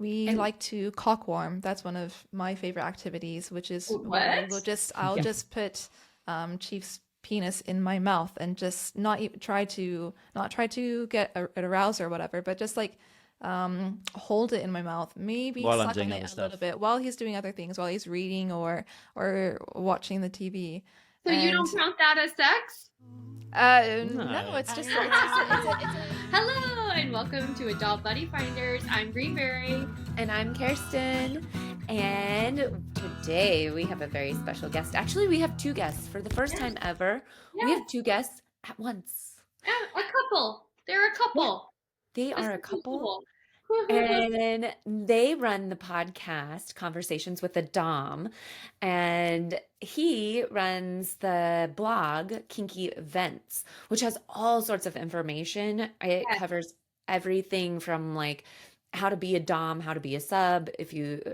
we And like to cock warm. That's one of my favorite activities, which is where What? I'll yeah, just put Chief's penis in my mouth and just not even try to get an aroused or whatever, but just like hold it in my mouth, maybe while I'm suck on doing it other a little stuff. bit while he's doing other things, while he's reading or watching the TV. So you don't And count that as sex? no, No. it's a Hello and welcome to Adult Buddy Finders. I'm Greenberry. and I'm Kirsten. And today we have a very special guest. Actually, we have two guests for the first Yes, time ever. We yes, have two guests at once. yeah, a couple. They're a Yeah, couple. they This are a is couple. usual. And they run the podcast Conversations with a Dom. And he runs the blog Kinky Events, which has all sorts of information. It Yes, covers everything from like how to be a Dom, how to be a sub,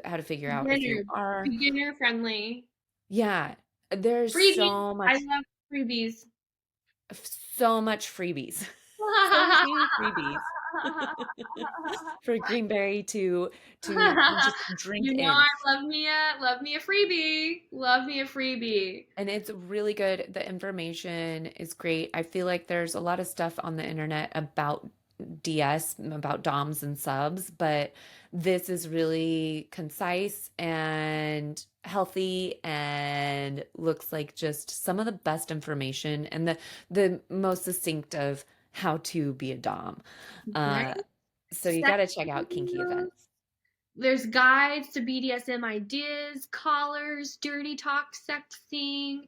how to figure out if you beginner, are. beginner friendly. Yeah, there's Freebies. I love freebies. so much freebies. So many freebies for Greenberry to just drink You know, in. I love me a freebie. Love me a freebie. And it's really good. The information is great. I feel like there's a lot of stuff on the internet about DS, about DOMs and subs, but this is really concise and healthy and looks like just some of the best information and the most succinct of how to be a DOM. Right? Uh, so you got Sex to check out Kinky videos. Events. There's guides to BDSM ideas, collars, dirty talk, sexting,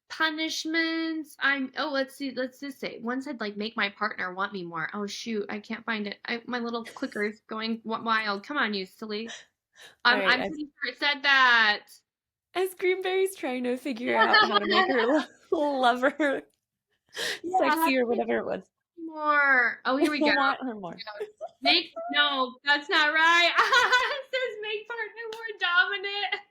punishments. Let's see, let's just say one said like make my partner want me more. Oh shoot, I can't find it. My little clicker is going wild. Come on, you silly. All right, I'm pretty sure it said that. as Greenberry's trying to figure out how to make her lover Yeah, sexy or whatever it was. more. Oh, here we go. Want her more. No, that's not right. It says make partner more dominant.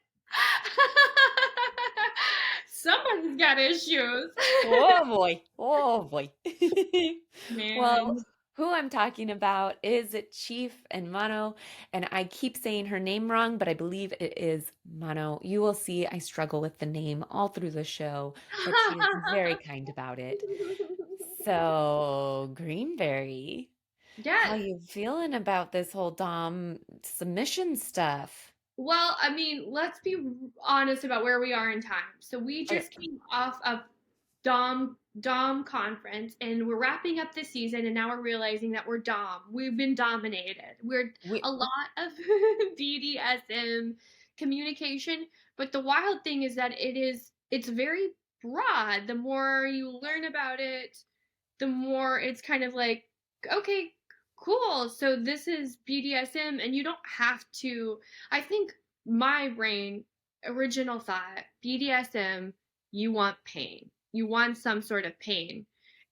Somebody's got issues. Oh boy. Oh boy. Man. Well, who I'm talking about is Cheif and Moineau, and I keep saying her name wrong, but I believe it is Moineau. You will see I struggle with the name all through the show, but she is very kind about it. So, Greenberry, how Yeah. you feeling about this whole Dom submission stuff? Well, I mean, let's be honest about where we are in time. So we Okay. just came off of Dom conference and we're wrapping up this season and now we're realizing that we're Dom. We've been dominated. We're We, a lot of BDSM communication, but the wild thing is that it's very broad. The more you learn about it, the more it's kind of like, okay, cool. So this is BDSM and you don't have to. I think my brain original thought, BDSM, you want pain. You want some sort of pain.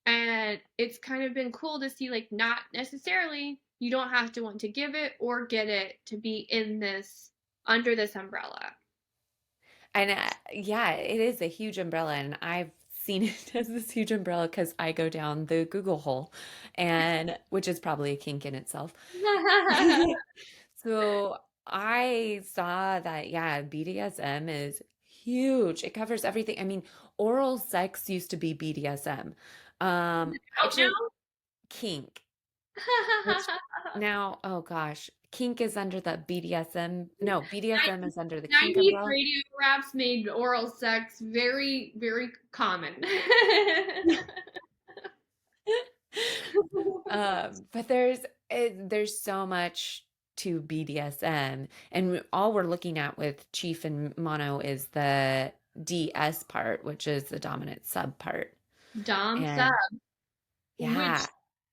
And it's kind of been cool to see like not necessarily you don't have to want to give it or get it to be in this under this umbrella. and yeah, it is a huge umbrella, and I've seen it as this huge umbrella because I go down the Google hole, and which is probably a kink in itself. So I saw that, yeah, BDSM is huge. It covers everything. I mean, oral sex used to be BDSM. Out now? Actually, kink, which now, oh gosh, kink is under the BDSM. No, BDSM is under the kink 90s umbrella. radio raps made oral sex very, very common. But there's so much to BDSM, and all we're looking at with Cheif and Mono is the DS part, which is the dominant sub part. Dom sub, And which yeah,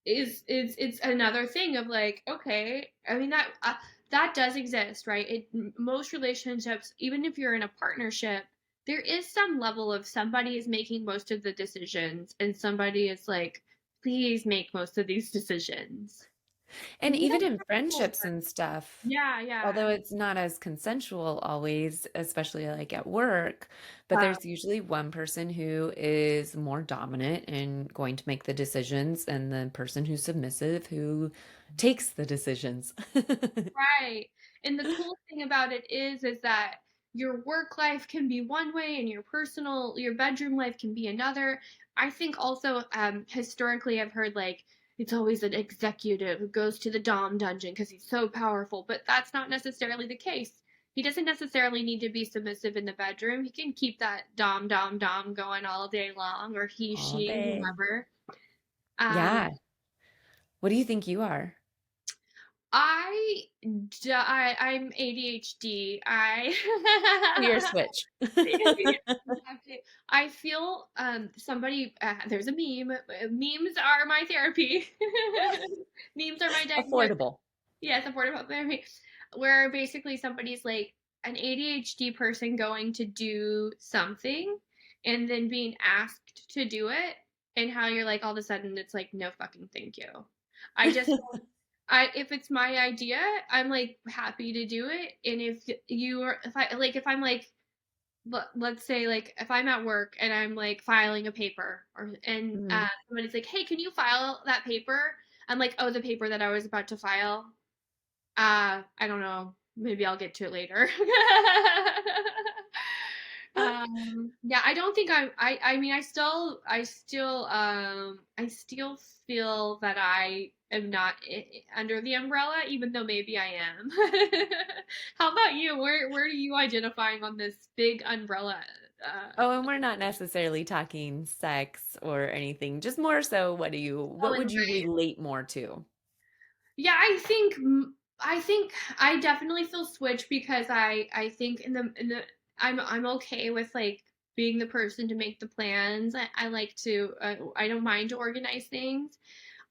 is it's another thing of like, okay, I mean that does exist, right? Most relationships, even if you're in a partnership, there is some level of somebody is making most of the decisions and somebody is like, please make most of these decisions. and even in friendships and stuff, Yeah, yeah. although it's not as consensual always, especially like at work, but Uh, there's usually one person who is more dominant and going to make the decisions, and the person who's submissive who takes the decisions. Right. And the cool thing about it is that your work life can be one way and your bedroom life can be another. I think also, historically, I've heard like it's always an executive who goes to the Dom dungeon because he's so powerful, but that's not necessarily the case. He doesn't necessarily need to be submissive in the bedroom. He can keep that Dom, Dom, Dom going all day long, or he, All she, day. whoever. Um, Yeah. What do you think you are? I'm ADHD. So you're a switch. Exactly. I feel somebody there's a meme. Memes are my therapy. Memes are my diagnosis. Affordable. Yes, affordable therapy. Where basically somebody's like an ADHD person going to do something and then being asked to do it, and how you're like all of a sudden it's like no fucking thank you. I just if it's my idea, I'm like happy to do it. And if I'm like, let's say like if I'm at work and I'm like filing a paper, Mhm. somebody's like, "Hey, can you file that paper?" I'm like, "Oh, the paper that I was about to file. I don't know. Maybe I'll get to it later." Yeah, I don't think I mean, I still feel that I am not under the umbrella, even though maybe I am. How about you? Where do you identifying on this big umbrella? Oh, and we're not necessarily talking sex or anything, just more so Oh, what in would you life. relate more to? Yeah, I think I definitely feel switch because I think I'm okay with like being the person to make the plans. I like to I don't mind to organize things.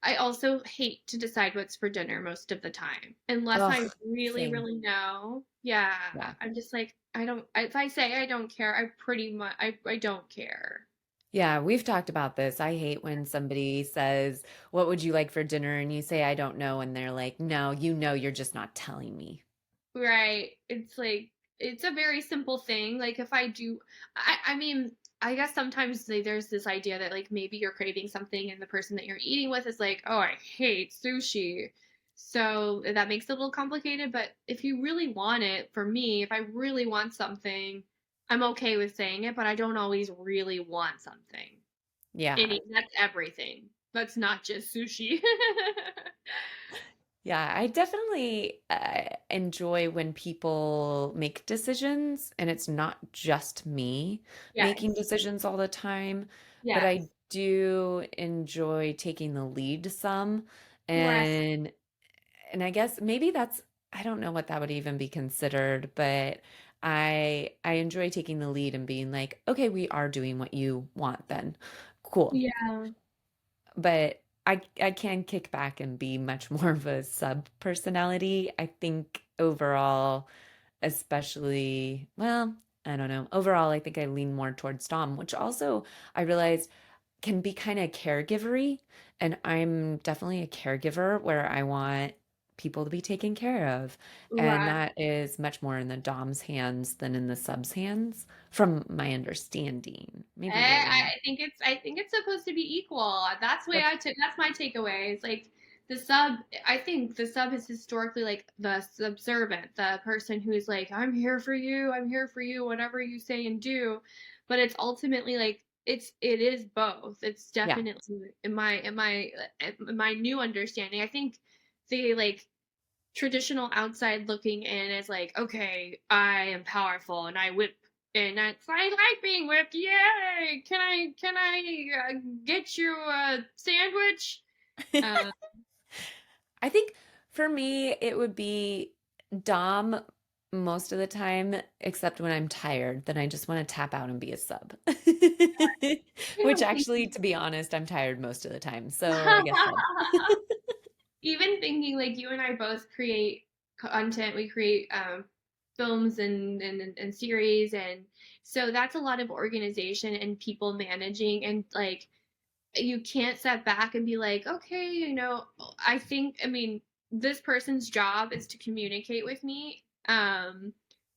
I also hate to decide what's for dinner most of the time unless Oh, I really same. really know. Yeah, Yeah. I'm just like I don't if I say I don't care, I pretty much I don't care. Yeah, we've talked about this. I hate when somebody says, "What would you like for dinner?" and you say, "I don't know," and they're like, "No, you know, you're just not telling me." Right. It's like it's a very simple thing. Like if I do I mean, I guess sometimes like, there's this idea that like maybe you're craving something and the person that you're eating with is like, "Oh, I hate sushi." So that makes it a little complicated, but if you really want it, for me, if I really want something, I'm okay with saying it, but I don't always really want something. Yeah. That's everything. That's not just sushi. Yeah, I definitely enjoy when people make decisions and it's not just me making Yes. decisions all the time, but Yes. I do enjoy taking the lead some. Yes. And I guess maybe that's I don't know what that would even be considered, but I enjoy taking the lead and being like, okay, we are doing what you want then. Cool. Yeah. But I can kick back and be much more of a sub personality. I think overall, especially, well, I don't know. Overall, I think I lean more towards Dom, which also I realized can be kind of caregivery. And I'm definitely a caregiver where I want people to be taken care of. And Right. that is much more in the Dom's hands than in the sub's hands, from my understanding. Maybe we're wrong. I think it's supposed to be equal. That's the way That's I took. That's my takeaway. It's like the sub. I think the sub is historically like the subservient, the person who's like, "I'm here for you. I'm here for you. Whatever you say and do." But it's ultimately like it is both. It's yeah. definitely in my new understanding. I think the like traditional outside looking in is like, okay, I am powerful and I whip, and that's I like being whipped. Yay! Can I get you a sandwich? Uh, I think for me, it would be Dom most of the time, except when I'm tired. Then I just want to tap out and be a sub. Which even actually, thinking, to be honest, I'm tired most of the time. So I guess sub. even thinking like you and I both create content. We create films and series, and so that's a lot of organization and people managing, and like you can't step back and be like, okay, I mean, this person's job is to communicate with me.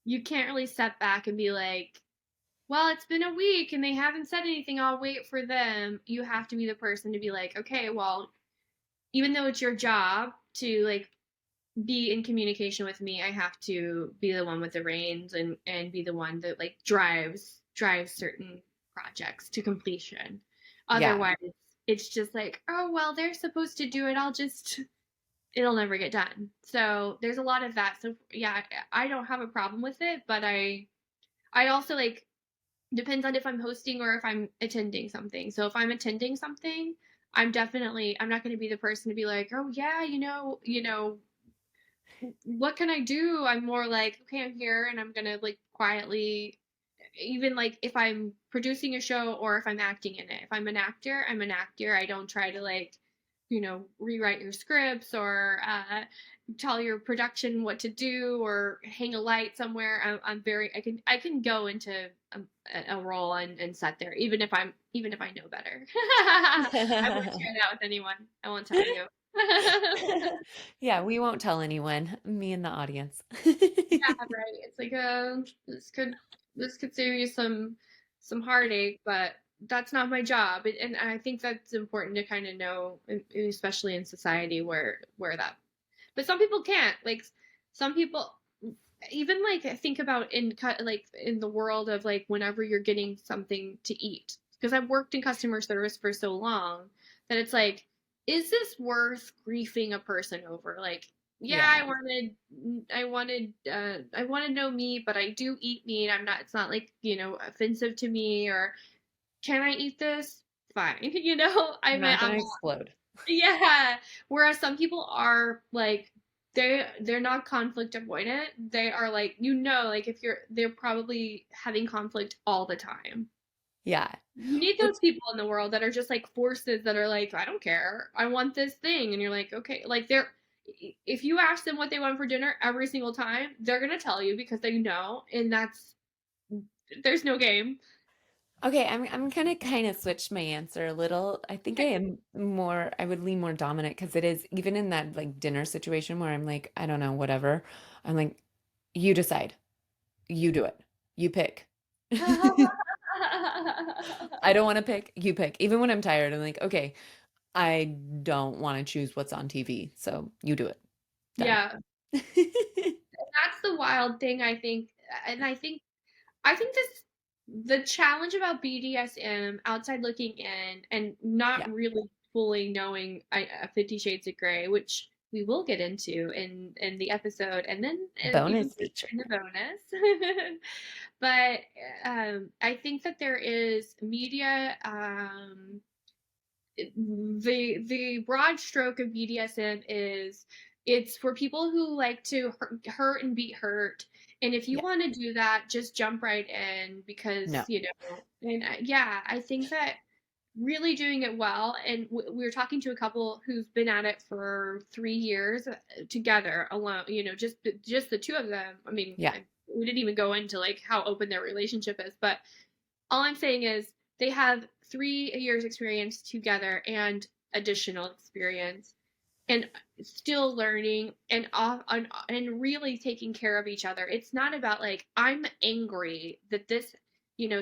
You can't really step back and be like, well, it's been a week and they haven't said anything. I'll wait for them. You have to be the person to be like, okay, well, even though it's your job to like be in communication with me, I have to be the one with the reins and be the one that like drives certain projects to completion. Yeah. Otherwise, it's just like, oh well, they're supposed to do it. It'll never get done. So there's a lot of that. So yeah, I don't have a problem with it, but I also like depends on if I'm hosting or if I'm attending something. So if I'm attending something, I'm not going to be the person to be like, oh yeah, what can I do? I'm more like, okay, I'm here and I'm gonna like quietly, even like if I'm producing a show or if I'm acting in it. If I'm an actor, I'm an actor. I don't try to like, rewrite your scripts or tell your production what to do or hang a light somewhere. I can go into a role and set there, even if I know better. I won't share that with anyone. I won't tell you. Yeah, we won't tell anyone, me and the audience. Yeah, right. It's like this could save you some heartache, but that's not my job. And I think that's important to kind of know, especially in society where that. But some people can't. Like some people, even like think about like in the world of like whenever you're getting something to eat, because I've worked in customer service for so long that it's like, is this worth griefing a person over? Like, yeah, Yeah. I wanted no meat, but I do eat meat. It's not like, offensive to me, or can I eat this? Fine. I I'm mean, not gonna explode. yeah. Whereas some people are like, they're not conflict avoidant. They are like, like if they're probably having conflict all the time. Yeah. You need those Which, people in the world that are just like forces that are like, I don't care. I want this thing. And you're like, okay, like if you ask them what they want for dinner every single time, they're going to tell you because they know. And there's no game. okay, I'm gonna kind of switch my answer a little. I think I would lean more dominant because it is even in that like dinner situation where I'm like, I don't know, whatever. I'm like, you decide. You do it. You pick. I don't want to pick, you pick. Even when I'm tired, I'm like, okay, I don't want to choose what's on TV, so you do it. Done. Yeah. That's the wild thing, I think. And I think the challenge about BDSM outside looking in and Yeah. not really fully knowing 50 Shades of Grey, which we will get into in the episode, and then even Bonus further feature. in the bonus. But I think that there is media. The broad stroke of BDSM is it's for people who like to hurt and be hurt. And if you Yeah. want to do that, just jump right in because, No. and yeah, I think that really doing it well. And we were talking to a couple who's been at it for 3 years together alone, just the two of them. I mean, Yeah. we didn't even go into like how open their relationship is, but all I'm saying is they have 3 years experience together and additional experience and still learning and really taking care of each other. It's not about like I'm angry that this,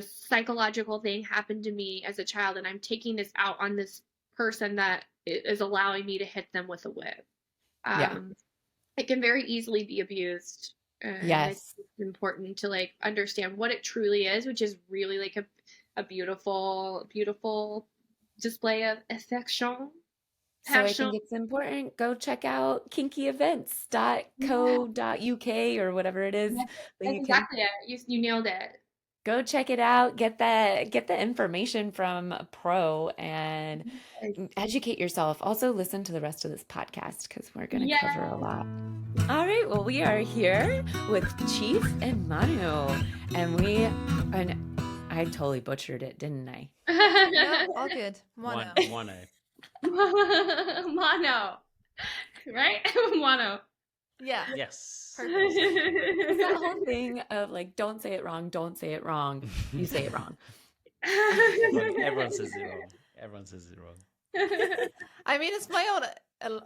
psychological thing happened to me as a child and I'm taking this out on this person that is allowing me to hit them with a whip. Yeah. It can very easily be abused. And I think Yes. it's important to like understand what it truly is, which is really like a beautiful, beautiful display of affection, So I passion. think it's important. Go check out Yeah, kinkyevents.co.uk or whatever it is that's, that that's you can exactly it. You nailed it. go check it out. Get the information from a pro and educate yourself. Also listen to the rest of this podcast because we're going to Yeah. cover a lot. All right, well, we are here with Cheif and Moineau, and I totally butchered it, didn't I? No, all good. One, Mono. one A. Mono, right? Mono. Yeah. Yes. Perfect. It's that whole thing of like, don't say it wrong, don't say it wrong. You say it wrong. Everyone says it wrong. Everyone says it wrong. I mean, it's my own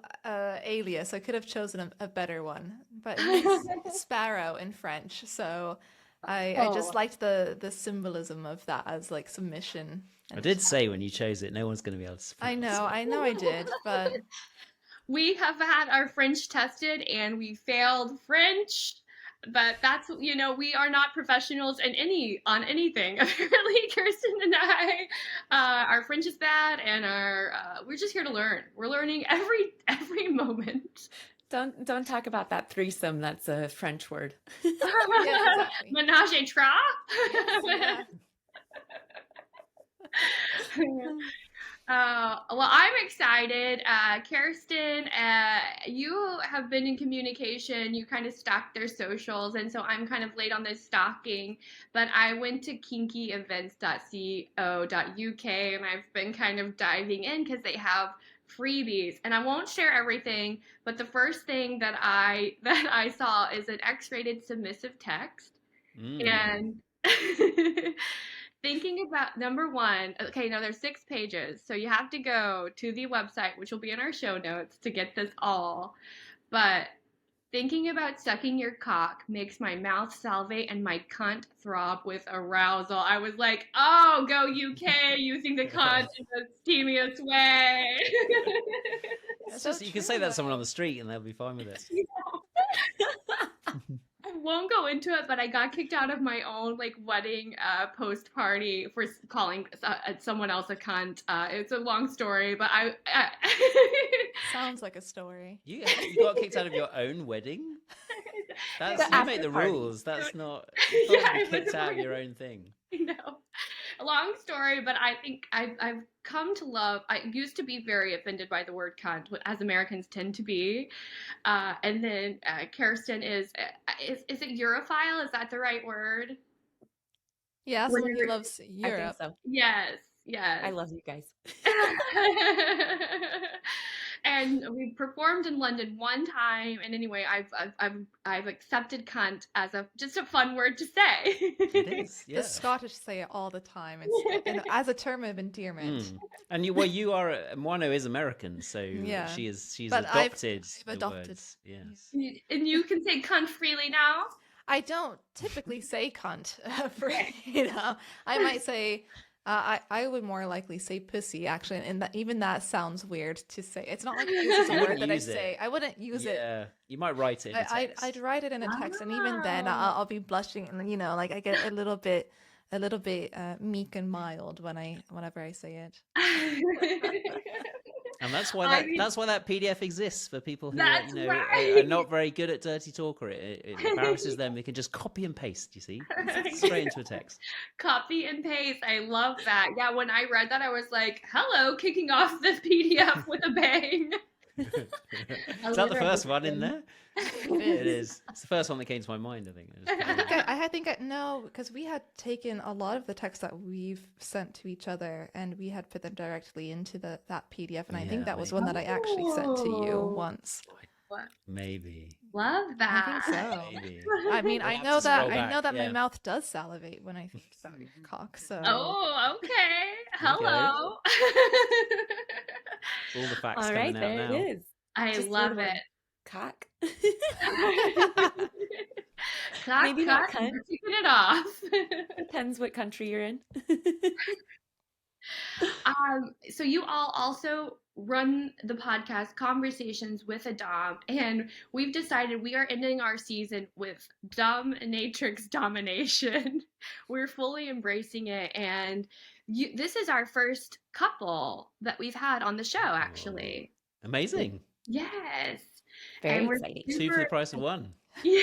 alias. I could have chosen a better one, but it means sparrow in French. So I just Oh. liked the symbolism of that as like submission. I And did say when you chose it, no one's going to be able to. I know I did, but we have had our French tested and we failed French. But that's, we are not professionals on anything. Apparently, Kirsten and I, our French is bad, and we're just here to learn. We're learning every moment. Don't talk about that threesome. That's a French word. Yeah, exactly. Menage a trois. Yeah. Well, I'm excited. Kirsten, you have been in communication. You kind of stalked their socials, and so I'm kind of late on this stalking. But I went to kinkyevents.co.uk, and I've been kind of diving in because they have freebies. And I won't share everything, but the first thing that I saw is an X-rated submissive text, and thinking about number one, okay, now there's 6 pages, so you have to go to the website, which will be in our show notes, to get this all. But thinking about sucking your cock makes my mouth salivate and my cunt throb with arousal. I was like, oh, go UK, using the cunt in the steamiest way. That's So just, you can true, say that to though. someone on the street and they'll be fine with it. I won't go into it, but I got kicked out of my own wedding post party for calling someone else a cunt. It's a long story, but I Sounds like a story. You got kicked out of your own wedding? You make the rules. That's not. You can't be kicked out of your own thing. No, a long story, but I think I've come to love. I used to be very offended by the word cunt, as Americans tend to be, and then Kirsten is it Europhile? Is that the right word? Yeah, When someone who you're- loves I Europe. think so. Yes, yes. I love you guys. And we performed in London one time, and anyway, I've accepted cunt as just a fun word to say. It is. Yeah. The Scottish say it all the time. It's as a term of endearment. And you are Moineau is American, so Yeah. she's But I've adopted. the adopted. words. Yes. And you can say cunt freely now. I don't typically say cunt. I might say. I would more likely say pussy, actually, and even that sounds weird to say. It's not like this is a word that I say. I wouldn't use it. Yeah, you might write it in a text. I'd write it in a text, and even then, I'll be blushing, and I get a little bit meek and mild whenever I say it. And that's why that PDF exists for people who That's are right. not very good at dirty talk, or it embarrasses them. They can just copy and paste. You see, straight into a text. Copy and paste. I love that. Yeah, when I read that, I was like, hello, kicking off this PDF with a bang. Is that the first one in there? It is. It's the first one that came to my mind, I think. I think no, because we had taken a lot of the texts that we've sent to each other, and we had put them directly into that PDF, and I think that was one that I actually sent to you once. Maybe. Love that. I think so. Maybe. I mean, We'll I have know to that scroll back, my yeah. mouth does salivate when I think about your cock. So Oh, okay. Hello. All the facts All coming right, out there now. it is. I Just love little it. Cock. Maybe not cut. cunt. Taking it off. Depends what country you're in. So you all also run the podcast Conversations with a Dom, and we've decided we are ending our season with dominatrix domination. We're fully embracing it, and this is our first couple that we've had on the show, actually. Amazing. Yes. Very And we're exciting. 2 for the price of 1. gotta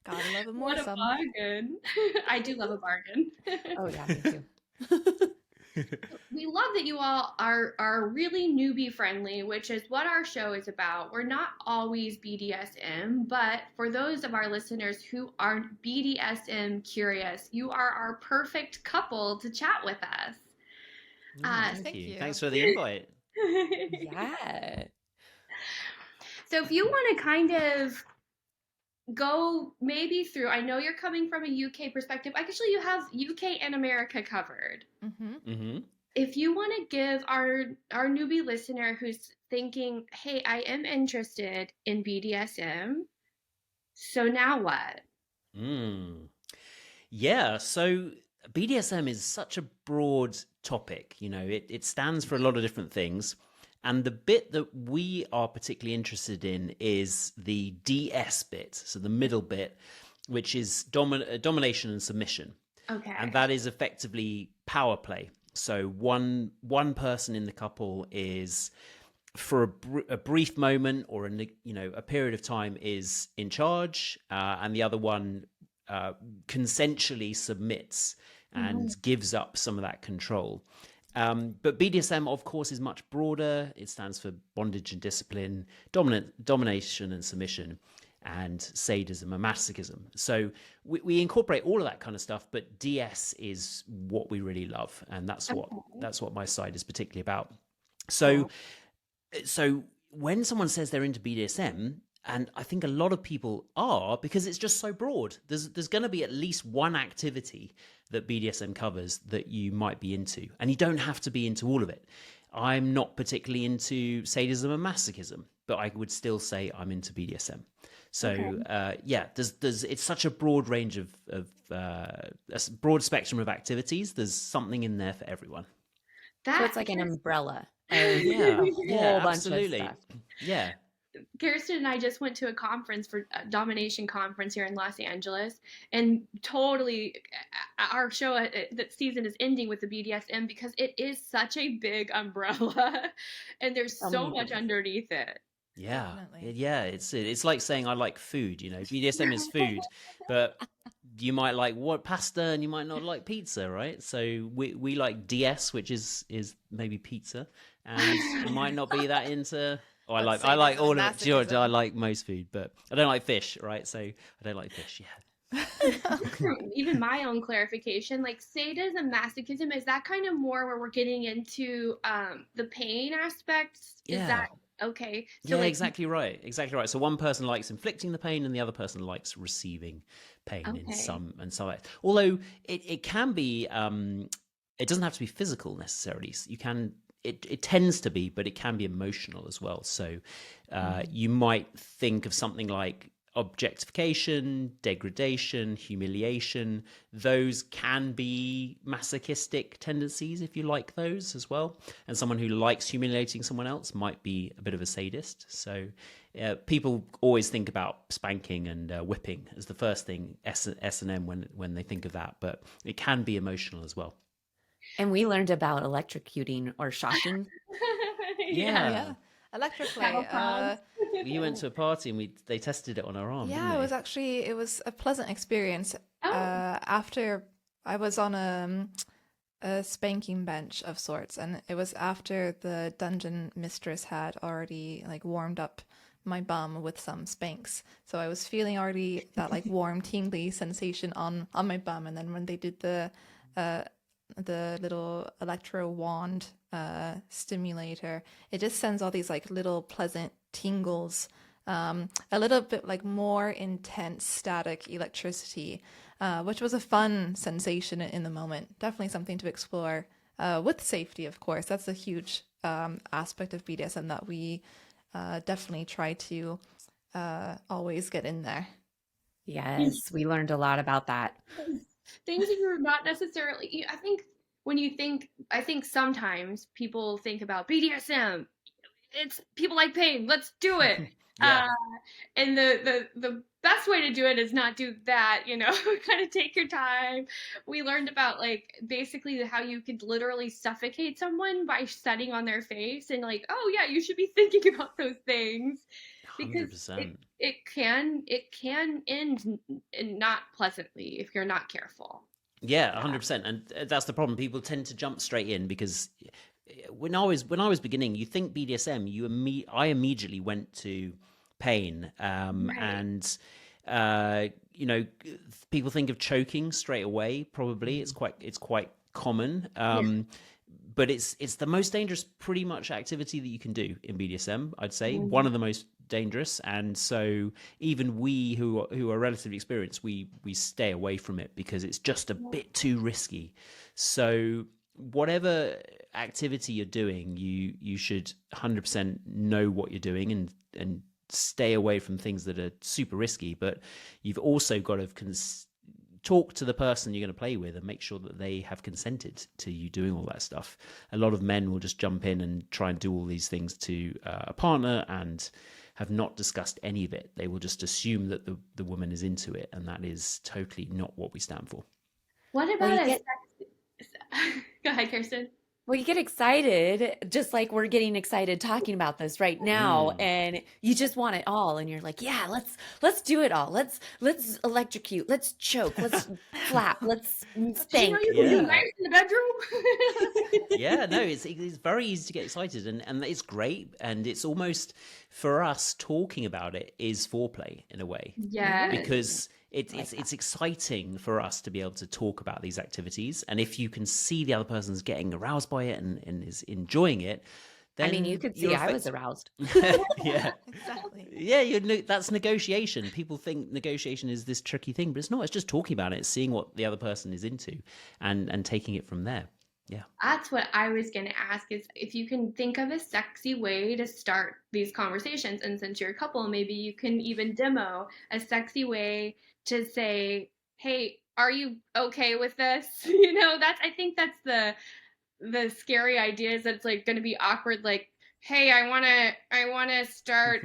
love it more. What a Some. bargain. I do love a bargain. Oh yeah, me too. We love that you all are really newbie friendly, which is what our show is about. We're not always BDSM, but for those of our listeners who are BDSM curious, you are our perfect couple to chat with us. Thank you. Thanks for the invite. Yeah. So if you want to kind of go maybe through, I know you're coming from a UK perspective. Actually, you have UK and America covered. Mm-hmm. If you want to give our newbie listener who's thinking, hey, I am interested in BDSM, so now what? Yeah, so BDSM is such a broad topic. It stands for a lot of different things. And the bit that we are particularly interested in is the DS bit, so the middle bit, which is domination and submission. Okay. And that is effectively power play. So one person in the couple is, for a brief moment or a period of time, is in charge, and the other one consensually submits and gives up some of that control. But BDSM, of course, is much broader. It stands for bondage and discipline, domination and submission, and sadism and masochism. So we incorporate all of that kind of stuff, but DS is what we really love, and that's what my side is particularly about. So when someone says they're into BDSM, and I think a lot of people are, because it's just so broad. There's going to be at least one activity that BDSM covers that you might be into, and you don't have to be into all of it. I'm not particularly into sadism and masochism, but I would still say I'm into BDSM. So it's such a broad range of a broad spectrum of activities. There's something in there for everyone. So it's like an umbrella. Yeah, absolutely. Bunch of stuff. Yeah. Kirsten and I just went to a domination conference here in Los Angeles, and totally our show that season is ending with the BDSM because it is such a big umbrella and there's so much underneath it. Yeah. Definitely. Yeah. It's like saying I like food, BDSM is food, but you might like pasta and you might not like pizza, right? So we like DS, which is maybe pizza, and you might not be that into. I like all of it. George, I like most food, but I don't like fish, right? So I don't like fish. Yeah. Even my own clarification, like sadism, masochism, is that kind of more where we're getting into the pain aspects? Is that okay? So exactly right. So one person likes inflicting the pain, and the other person likes receiving pain in some way. Although it can be, it doesn't have to be physical necessarily. So you can. It tends to be, but it can be emotional as well. So you might think of something like objectification, degradation, humiliation. Those can be masochistic tendencies if you like those as well. And someone who likes humiliating someone else might be a bit of a sadist. So people always think about spanking and whipping as the first thing, S&M, when they think of that. But it can be emotional as well. And we learned about electrocuting or shocking. Yeah. Electroplay. We went to a party and they tested it on our arm. Yeah, it was a pleasant experience. After I was on a spanking bench of sorts, and it was after the dungeon mistress had already warmed up my bum with some spanks. So I was feeling already that warm tingly sensation on my bum, and then when they did the little electro wand stimulator, it just sends all these little pleasant tingles, a little bit more intense static electricity, which was a fun sensation in the moment. Definitely something to explore with safety, of course. That's a huge aspect of BDSM that we definitely try to always get in there. Yes, we learned a lot about that. Things that you're not necessarily, I think sometimes people think about BDSM, it's people like pain, let's do it. And the best way to do it is not do that, kind of take your time. We learned about basically how you could literally suffocate someone by setting on their face, and oh yeah, you should be thinking about those things, because 100%. it can end not pleasantly if you're not careful. Yeah, 100%. And that's the problem. People tend to jump straight in because when I was beginning, you think BDSM, I immediately went to pain, and people think of choking straight away. Probably it's quite common. But it's the most dangerous pretty much activity that you can do in BDSM, I'd say. One of the most dangerous, and so even we who are relatively experienced, we stay away from it because it's just a bit too risky. So whatever activity you're doing, you should 100% know what you're doing and stay away from things that are super risky. But you've also got to talk to the person you're going to play with and make sure that they have consented to you doing all that stuff. A lot of men will just jump in and try and do all these things to a partner and have not discussed any of it. They will just assume that the woman is into it, and that is totally not what we stand for. What Well, about you a Go ahead, Kirsten. Well, you get excited, just like we're getting excited talking about this right now, and you just want it all, and you're like, yeah, let's do it all. Let's electrocute, let's choke, let's flap, let's Do you know spank. you can do nice in the bedroom? Yeah, no, it's very easy to get excited, and it's great, and it's almost, for us, talking about it is foreplay in a way. Yeah. Because it's exciting for us to be able to talk about these activities, and if you can see the other person's getting aroused by it and is enjoying it, then I mean, you could see I was aroused. Yeah, Exactly. yeah, that's negotiation. People think negotiation is this tricky thing, but it's not. It's just talking about it, it's seeing what the other person is into, and taking it from there. Yeah, That's what I was going to ask, is if you can think of a sexy way to start these conversations. And since you're a couple, maybe you can even demo a sexy way to say, hey, are you okay with this? I think that's the scary idea, is that it's like going to be awkward. Like, hey, I want to start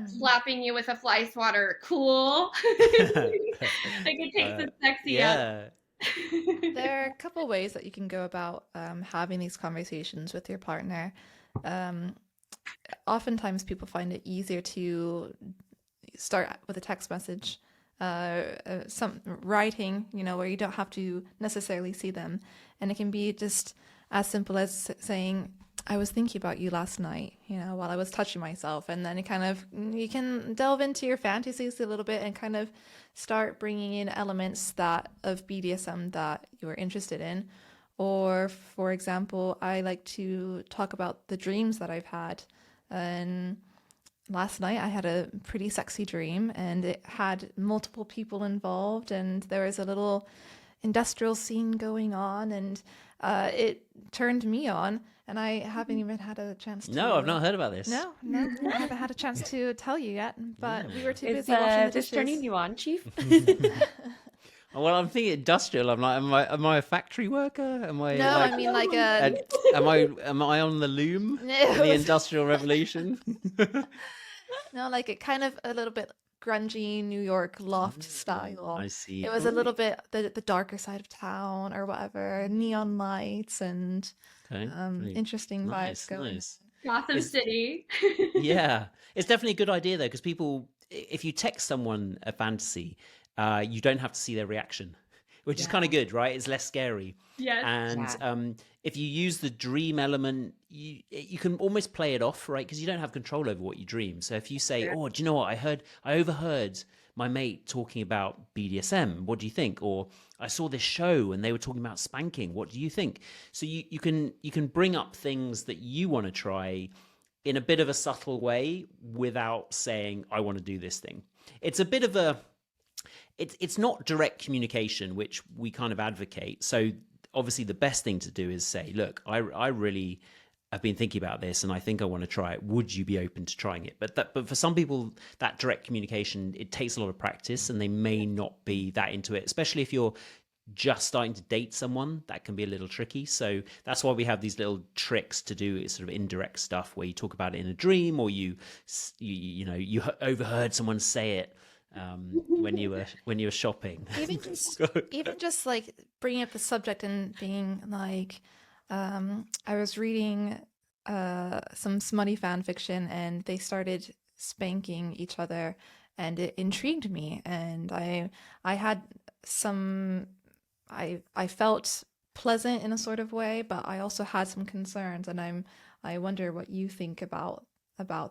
slapping you with a fly swatter. Cool. Like, it takes the sexy out. yeah. There are a couple ways that you can go about having these conversations with your partner. Oftentimes, people find it easier to start with a text message, some writing, where you don't have to necessarily see them, and it can be just as simple as saying, I was thinking about you last night, while I was touching myself. And then you can delve into your fantasies a little bit and kind of start bringing in elements of BDSM that you're interested in. Or, for example, I like to talk about the dreams that I've had. And last night I had a pretty sexy dream, and it had multiple people involved, and there was a little industrial scene going on, and it turned me on. And I haven't even had a chance to... No, I've not heard about this. No, I haven't had a chance to tell you yet, but we were too Is busy washing the this dishes. turning you on, Cheif? Well, I'm thinking industrial. I'm like, am I a factory worker? Am I? No, like, I mean like a... am I on the loom in the Industrial Revolution? No, like a kind of a little bit grungy New York loft style. I see. It was a little bit the darker side of town or whatever, neon lights and Okay, brilliant. interesting Nice, vibes going. nice. Gotham City. Yeah, it's definitely a good idea though, because people, if you text someone a fantasy, you don't have to see their reaction, which is kind of good, right? It's less scary. Yes. And if you use the dream element, you can almost play it off, right? Because you don't have control over what you dream. So if you say, "Oh, do you know what? I overheard my mate talking about BDSM. What do you think?" Or "I saw this show and they were talking about spanking. What do you think?" So you can bring up things that you want to try in a bit of a subtle way without saying, "I want to do this thing." It's a bit of a it's not direct communication, which we kind of advocate. So obviously the best thing to do is say, "Look, I really have been thinking about this and I think I want to try it. Would you be open to trying it?" But for some people, that direct communication, it takes a lot of practice and they may not be that into it, especially if you're just starting to date someone. That can be a little tricky. So that's why we have these little tricks to do sort of indirect stuff where you talk about it in a dream, or you overheard someone say it when you were shopping. Even just like bringing up the subject and being like, I was reading some smutty fan fiction and they started spanking each other, and it intrigued me, and I had some I felt pleasant in a sort of way, but I also had some concerns, and I wonder what you think about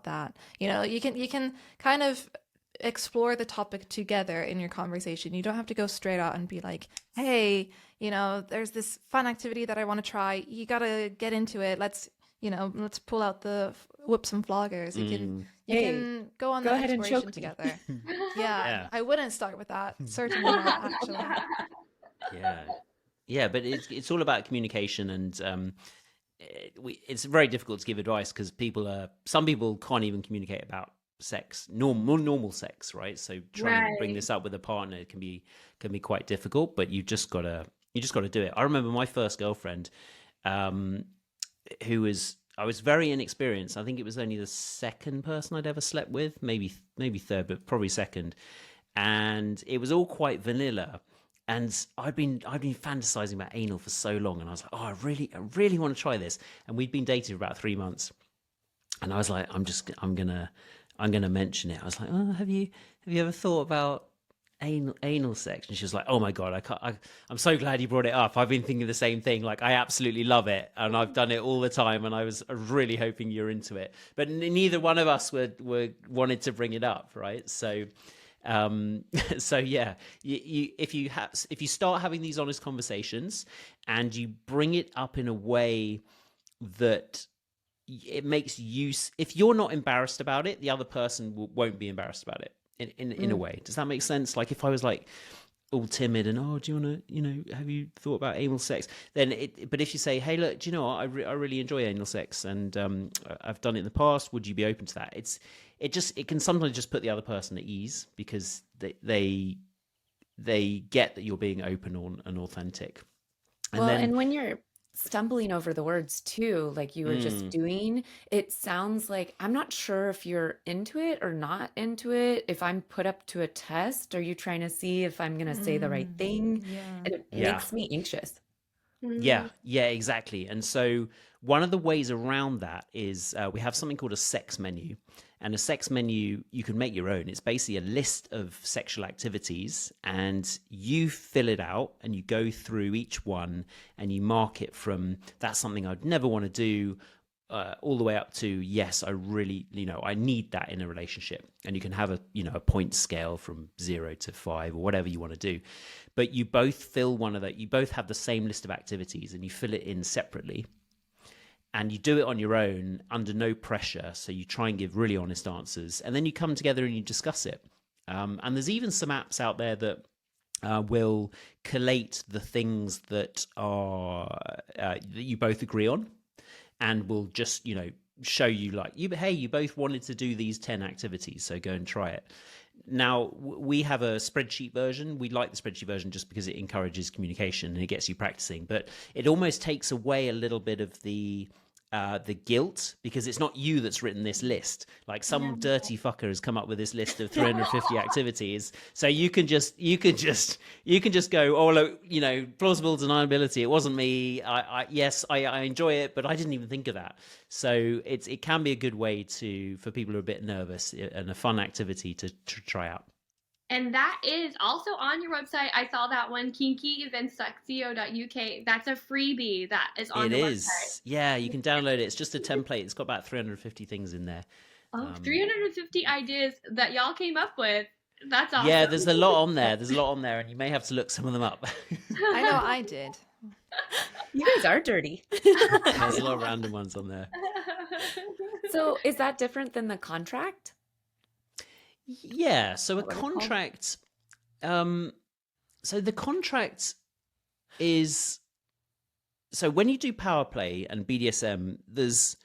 that. You can kind of explore the topic together in your conversation. You don't have to go straight out and be like, "Hey, there's this fun activity that I want to try. You gotta get into it. Let's pull out the whips and floggers." You can go on the ahead and exploration choke me. together. Yeah. I wouldn't start with that. Certainly not, actually. Yeah, but it's all about communication, and it's very difficult to give advice because some people can't even communicate about sex, normal sex, right? So trying to bring Right. this up with a partner can be quite difficult, but you just gotta do it. I remember my first girlfriend, who was I was very inexperienced. I think it was only the second person I'd ever slept with, maybe third, but probably second. And it was all quite vanilla. And I'd been fantasizing about anal for so long, and I was like, oh, I really want to try this. And we'd been dating for about 3 months, and I was like, I'm gonna mention it. I was like, oh, have you ever thought about anal sex? And she was like, oh my god, I'm so glad you brought it up. I've been thinking the same thing. Like, I absolutely love it, and I've done it all the time, and I was really hoping you're into it. But neither one of us were wanted to bring it up, right? So so yeah, if you start having these honest conversations and you bring it up in a way that it makes use, if you're not embarrassed about it, the other person won't be embarrassed about it in a way. Does that make sense? Like, if I was like all timid and, oh, do you want to, have you thought about anal sex? Then but if you say, hey, look, do you know what? I really enjoy anal sex, and I've done it in the past. Would you be open to that? It can sometimes just put the other person at ease, because they get that you're being open and authentic. And when you're stumbling over the words too, like you were just doing, it sounds like, I'm not sure if you're into it or not into it. If I'm put up to a test, are you trying to see if I'm going to say the right thing? Yeah. It makes me anxious. Yeah, exactly. And so one of the ways around that is we have something called a sex menu. And a sex menu, you can make your own. It's basically a list of sexual activities, and you fill it out and you go through each one and you mark it from, that's something I'd never want to do, all the way up to, yes, I really, I need that in a relationship. And you can have a point scale from 0 to 5 or whatever you want to do. But you both fill one of that. You both have the same list of activities and you fill it in separately. And you do it on your own under no pressure. So you try and give really honest answers. And then you come together and you discuss it. And there's even some apps out there that will collate the things that are that you both agree on, and will just, show you, like, hey, you both wanted to do these 10 activities, so go and try it. Now, we have a spreadsheet version. We like the spreadsheet version just because it encourages communication and it gets you practicing. But it almost takes away a little bit of the guilt, because it's not you that's written this list. Like, some dirty fucker has come up with this list of 350 activities. So you can just go, oh, look, plausible deniability. It wasn't me. Yes, I enjoy it, but I didn't even think of that. So it can be a good way for people who are a bit nervous, and a fun activity to try out. And that is also on your website. I saw that one, kinkyeventsco.uk. That's a freebie that is on the website. Yeah, you can download it. It's just a template. It's got about 350 things in there. 350 ideas that y'all came up with. That's awesome. Yeah, there's a lot on there. And you may have to look some of them up. I know I did. You guys are dirty. There's a lot of random ones on there. So is that different than the contract? Yeah, so a contract, so the contract is, so when you do power play and BDSM, there's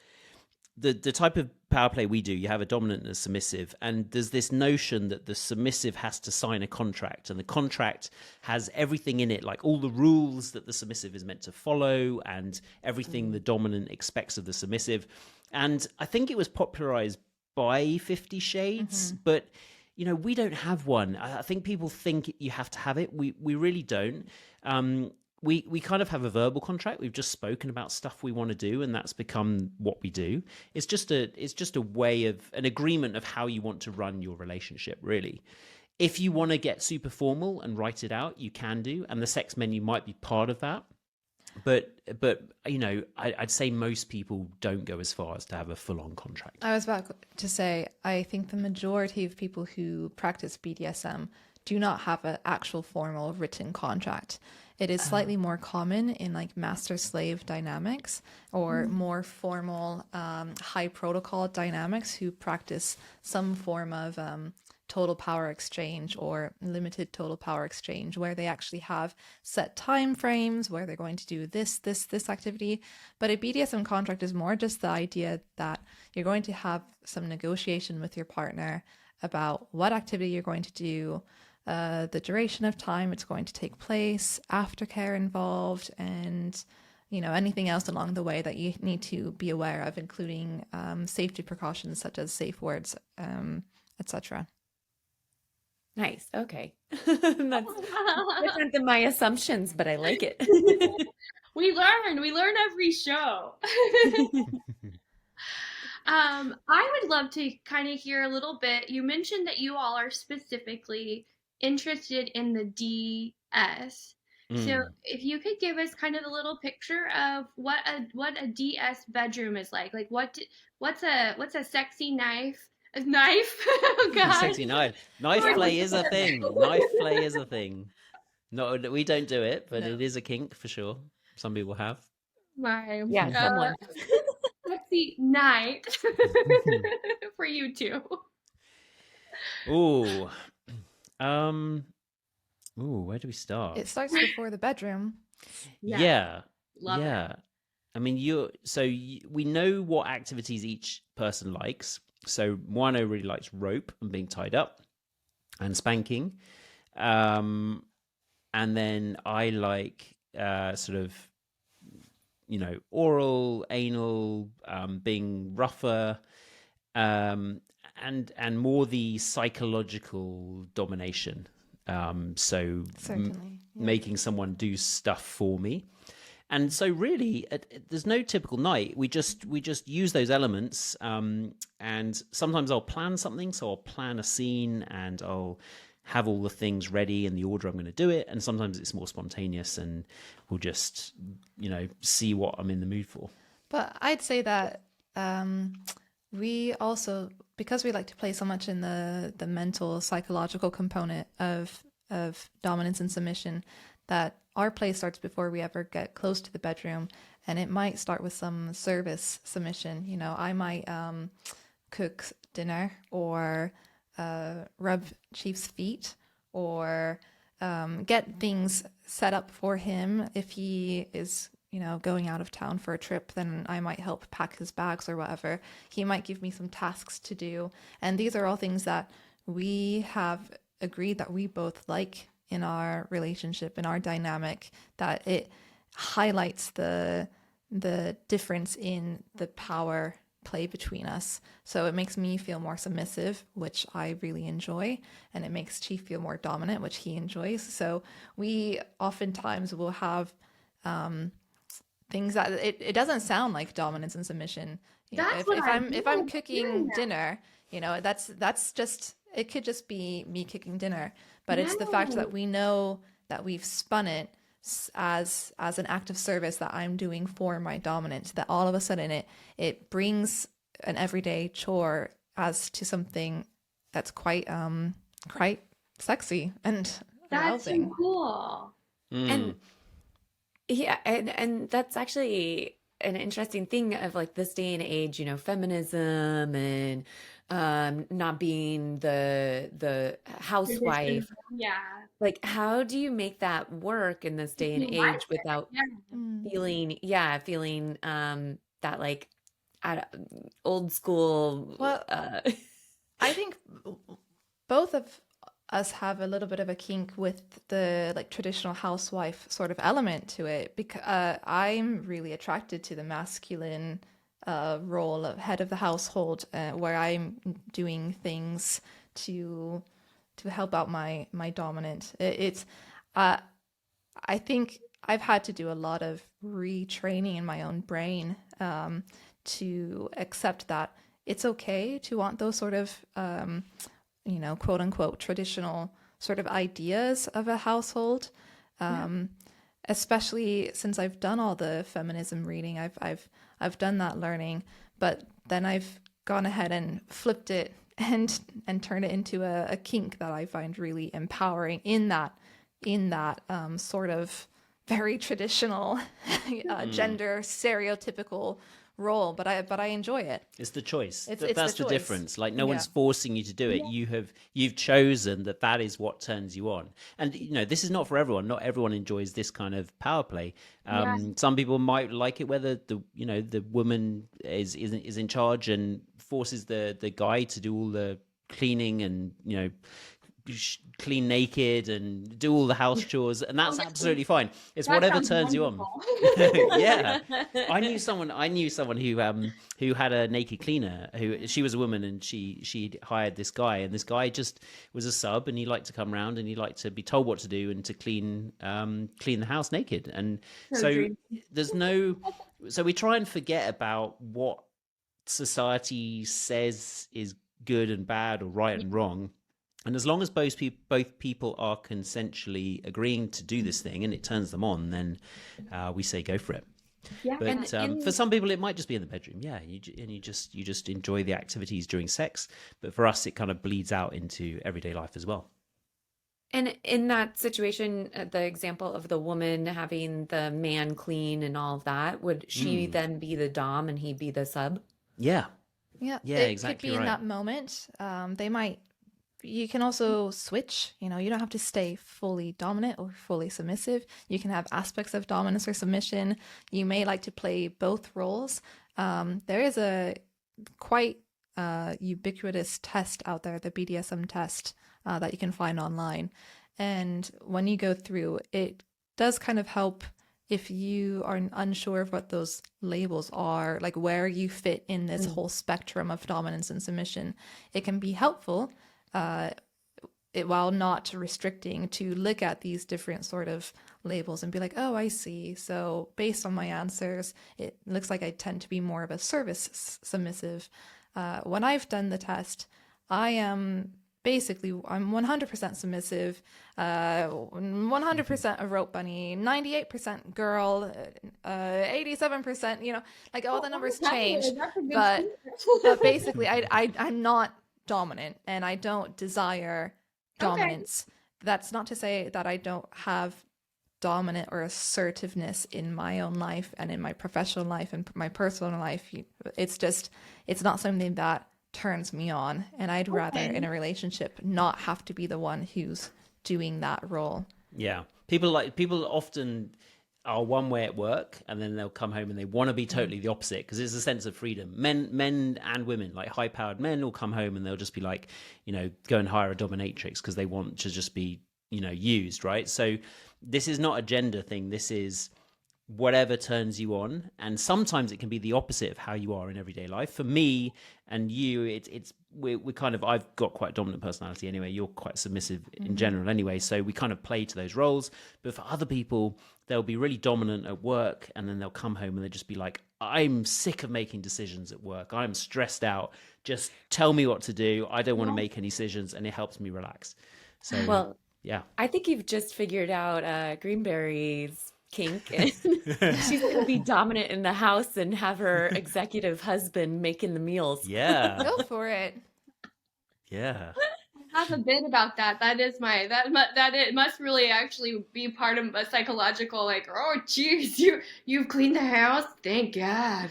the type of power play we do, you have a dominant and a submissive, and there's this notion that the submissive has to sign a contract, and the contract has everything in it, like all the rules that the submissive is meant to follow and everything the dominant expects of the submissive. And I think it was popularized by 50 Shades, but we don't have one. I think people think you have to have it. We really don't. We kind of have a verbal contract. We've just spoken about stuff we want to do, and that's become what we do. It's just a way of an agreement of how you want to run your relationship, really. If you want to get super formal and write it out, you can do, and the sex menu might be part of that. But I'd say most people don't go as far as to have a full-on contract. I was about to say, I think the majority of people who practice BDSM do not have an actual formal written contract. It is slightly more common in like master-slave dynamics, or more formal high protocol dynamics, who practice some form of total power exchange or limited total power exchange, where they actually have set time frames where they're going to do this activity. But a BDSM contract is more just the idea that you're going to have some negotiation with your partner about what activity you're going to do, the duration of time it's going to take place, aftercare involved, and anything else along the way that you need to be aware of, including safety precautions such as safe words, etc. Nice. Okay. That's different than my assumptions, but I like it. We learn every show. I would love to kind of hear a little bit. You mentioned that you all are specifically interested in the DS. So if you could give us kind of a little picture of what a DS bedroom is like what's a sexy knife? A knife? Oh gosh. Sexy knife. Knife play is a thing. Knife play is a thing. No, we don't do it, but No. it is a kink for sure. Some people have. My Someone. sexy night for you two. Ooh. Where do we start? It starts before the bedroom. Yeah. Love yeah. I mean, we know what activities each person likes. So Moineau really likes rope and being tied up and spanking. And then I like sort of, oral, anal, being rougher, and more the psychological domination. So Certainly. making someone do stuff for me. And so really, there's no typical night. We just use those elements. And sometimes I'll plan something. So I'll plan a scene and I'll have all the things ready in the order I'm going to do it. And sometimes it's more spontaneous and we'll just, see what I'm in the mood for. But I'd say that we also, because we like to play so much in the mental, psychological component of dominance and submission, that our play starts before we ever get close to the bedroom. And it might start with some service submission. I might cook dinner or rub Cheif's feet or get things set up for him. If he is going out of town for a trip, then I might help pack his bags or whatever. He might give me some tasks to do. And these are all things that we have agreed that we both like in our relationship, in our dynamic, that it highlights the difference in the power play between us. So it makes me feel more submissive, which I really enjoy, and it makes Cheif feel more dominant, which he enjoys. So we oftentimes will have things that it doesn't sound like dominance and submission. If I'm cooking dinner, that's just, it could just be me cooking dinner, but it's the fact that we know that we've spun it as an act of service that I'm doing for my dominant, that all of a sudden it brings an everyday chore as to something that's quite sexy and arousing. That's so cool. And yeah, and that's actually an interesting thing of like this day and age, feminism and not being the housewife. Yeah. Like, how do you make that work in this day and age without feeling that like old school? Well, I think both of us have a little bit of a kink with the like traditional housewife sort of element to it, because I'm really attracted to the masculine role of head of the household, where I'm doing things to help out my dominant. I think I've had to do a lot of retraining in my own brain to accept that it's okay to want those sort of quote unquote traditional sort of ideas of a household, especially since I've done all the feminism reading. I've done that learning, but then I've gone ahead and flipped it and turned it into a kink that I find really empowering in that sort of very traditional gender stereotypical role, but I enjoy it. It's the choice. It's That's the the choice. difference. Like no Yeah. one's forcing you to do it. You've chosen that is what turns you on. And this is not for everyone. Not everyone enjoys this kind of power play. Some people might like it where the woman is in charge and forces the guy to do all the cleaning and clean naked and do all the house chores, and that's absolutely fine. It's That whatever sounds turns you on. wonderful. Yeah, I knew someone who had a naked cleaner. She was a woman, and she hired this guy, and this guy just was a sub, and he liked to come around and he liked to be told what to do and to clean the house naked. And so so we try and forget about what society says is good and bad or right and wrong. And as long as both people are consensually agreeing to do this thing and it turns them on, then we say go for it. Yeah. But for some people, it might just be in the bedroom. Yeah, you just enjoy the activities during sex. But for us, it kind of bleeds out into everyday life as well. And in that situation, the example of the woman having the man clean and all of that, would she then be the dom and he be the sub? Yeah. Yeah, Yeah, it exactly could be in right. that moment. You can also switch. You don't have to stay fully dominant or fully submissive. You can have aspects of dominance or submission. You may like to play both roles. There is a quite ubiquitous test out there, the BDSM test, that you can find online. And when you go through, it does kind of help if you are unsure of what those labels are, like where you fit in this whole spectrum of dominance and submission. It can be helpful, while not restricting, to look at these different sort of labels and be like, oh, I see. So based on my answers, it looks like I tend to be more of a service submissive. When I've done the test, I'm 100% submissive, 100% a rope bunny, 98% girl, 87%, like all the numbers change. That's a good But score. basically, I'm not dominant and I don't desire dominance. That's not to say that I don't have dominant or assertiveness in my own life and in my professional life and my personal life. It's not something that turns me on, and I'd rather in a relationship not have to be the one who's doing that role. Yeah. People often are one way at work and then they'll come home and they want to be totally the opposite because it's a sense of freedom. Men and women, like high-powered men, will come home and they'll just be like, go and hire a dominatrix because they want to just be, used, right? So this is not a gender thing. This is whatever turns you on, and sometimes it can be the opposite of how you are in everyday life. For me and you, we're kind of, I've got quite a dominant personality anyway. You're quite submissive in general anyway, so we kind of play to those roles. But for other people, they'll be really dominant at work, and then they'll come home and they'll just be like, I'm sick of making decisions at work. I'm stressed out. Just tell me what to do. I don't want to make any decisions, and it helps me relax. So, Well, yeah. I think you've just figured out Greenberry's kink, and she's going to be dominant in the house and have her executive husband making the meals. Yeah. Go for it. Yeah. I have a bit about that. That is that it must really actually be part of a psychological, like, oh geez, you've cleaned the house, thank God.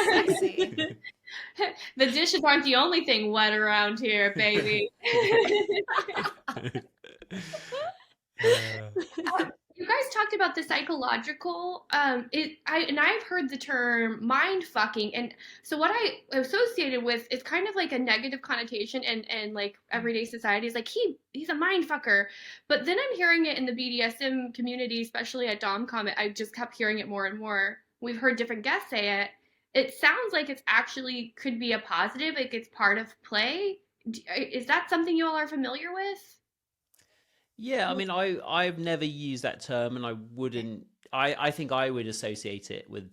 Sexy. The dishes aren't the only thing wet around here, baby. You guys talked about the psychological. I've heard the term mind fucking, and so what I associated with is kind of like a negative connotation, and like everyday society is like he's a mind fucker. But then I'm hearing it in the BDSM community, especially at DomCom. I just kept hearing it more and more. We've heard different guests say it. It sounds like it's actually could be a positive. Like it's part of play. Is that something you all are familiar with? Yeah, I mean, I've never used that term, and I wouldn't. I think I would associate it with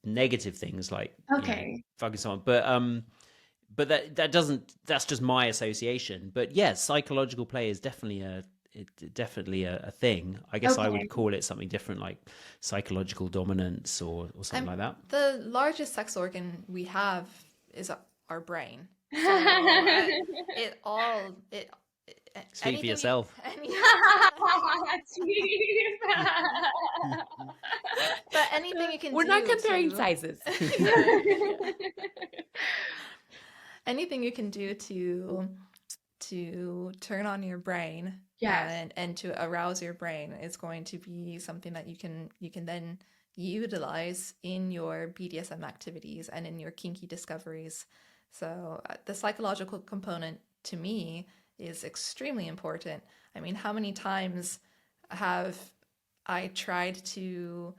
negative things like fucking someone. But that doesn't. That's just my association. But yes, psychological play is definitely a thing. I guess I would call it something different, like psychological dominance or something like that. The largest sex organ we have is our brain. So Speak for yourself. But anything you can We're do not comparing to sizes. anything you can do to turn on your brain Yes. and to arouse your brain is going to be something that you can then utilize in your BDSM activities and in your kinky discoveries. So the psychological component to me is extremely important. I mean, how many times have I tried to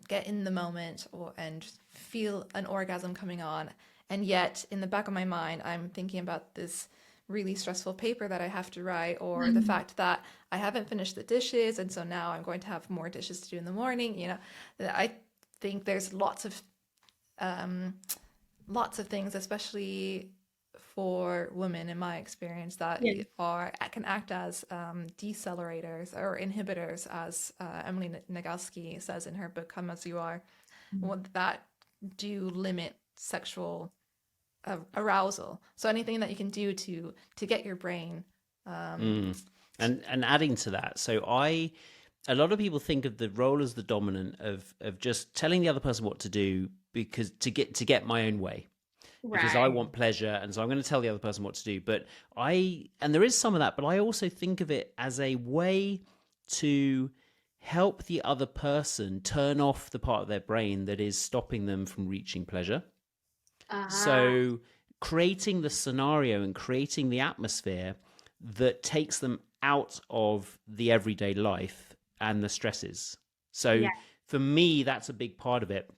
get in the moment and feel an orgasm coming on, and yet in the back of my mind, I'm thinking about this really stressful paper that I have to write, or the fact that I haven't finished the dishes, and so now I'm going to have more dishes to do in the morning. I think there's lots of things, especially for women, in my experience, that Yeah. can act as decelerators or inhibitors, as Emily Nagoski says in her book "Come as You Are," that do limit sexual arousal. So anything that you can do to get your brain. And adding to that, so a lot of people think of the role as the dominant of just telling the other person what to do because to get my own way. Because I Right. want pleasure, and so I'm going to tell the other person what to do. But and there is some of that, but I also think of it as a way to help the other person turn off the part of their brain that is stopping them from reaching pleasure. So creating the scenario and creating the atmosphere that takes them out of the everyday life and the stresses. So Yeah. for me, that's a big part of it.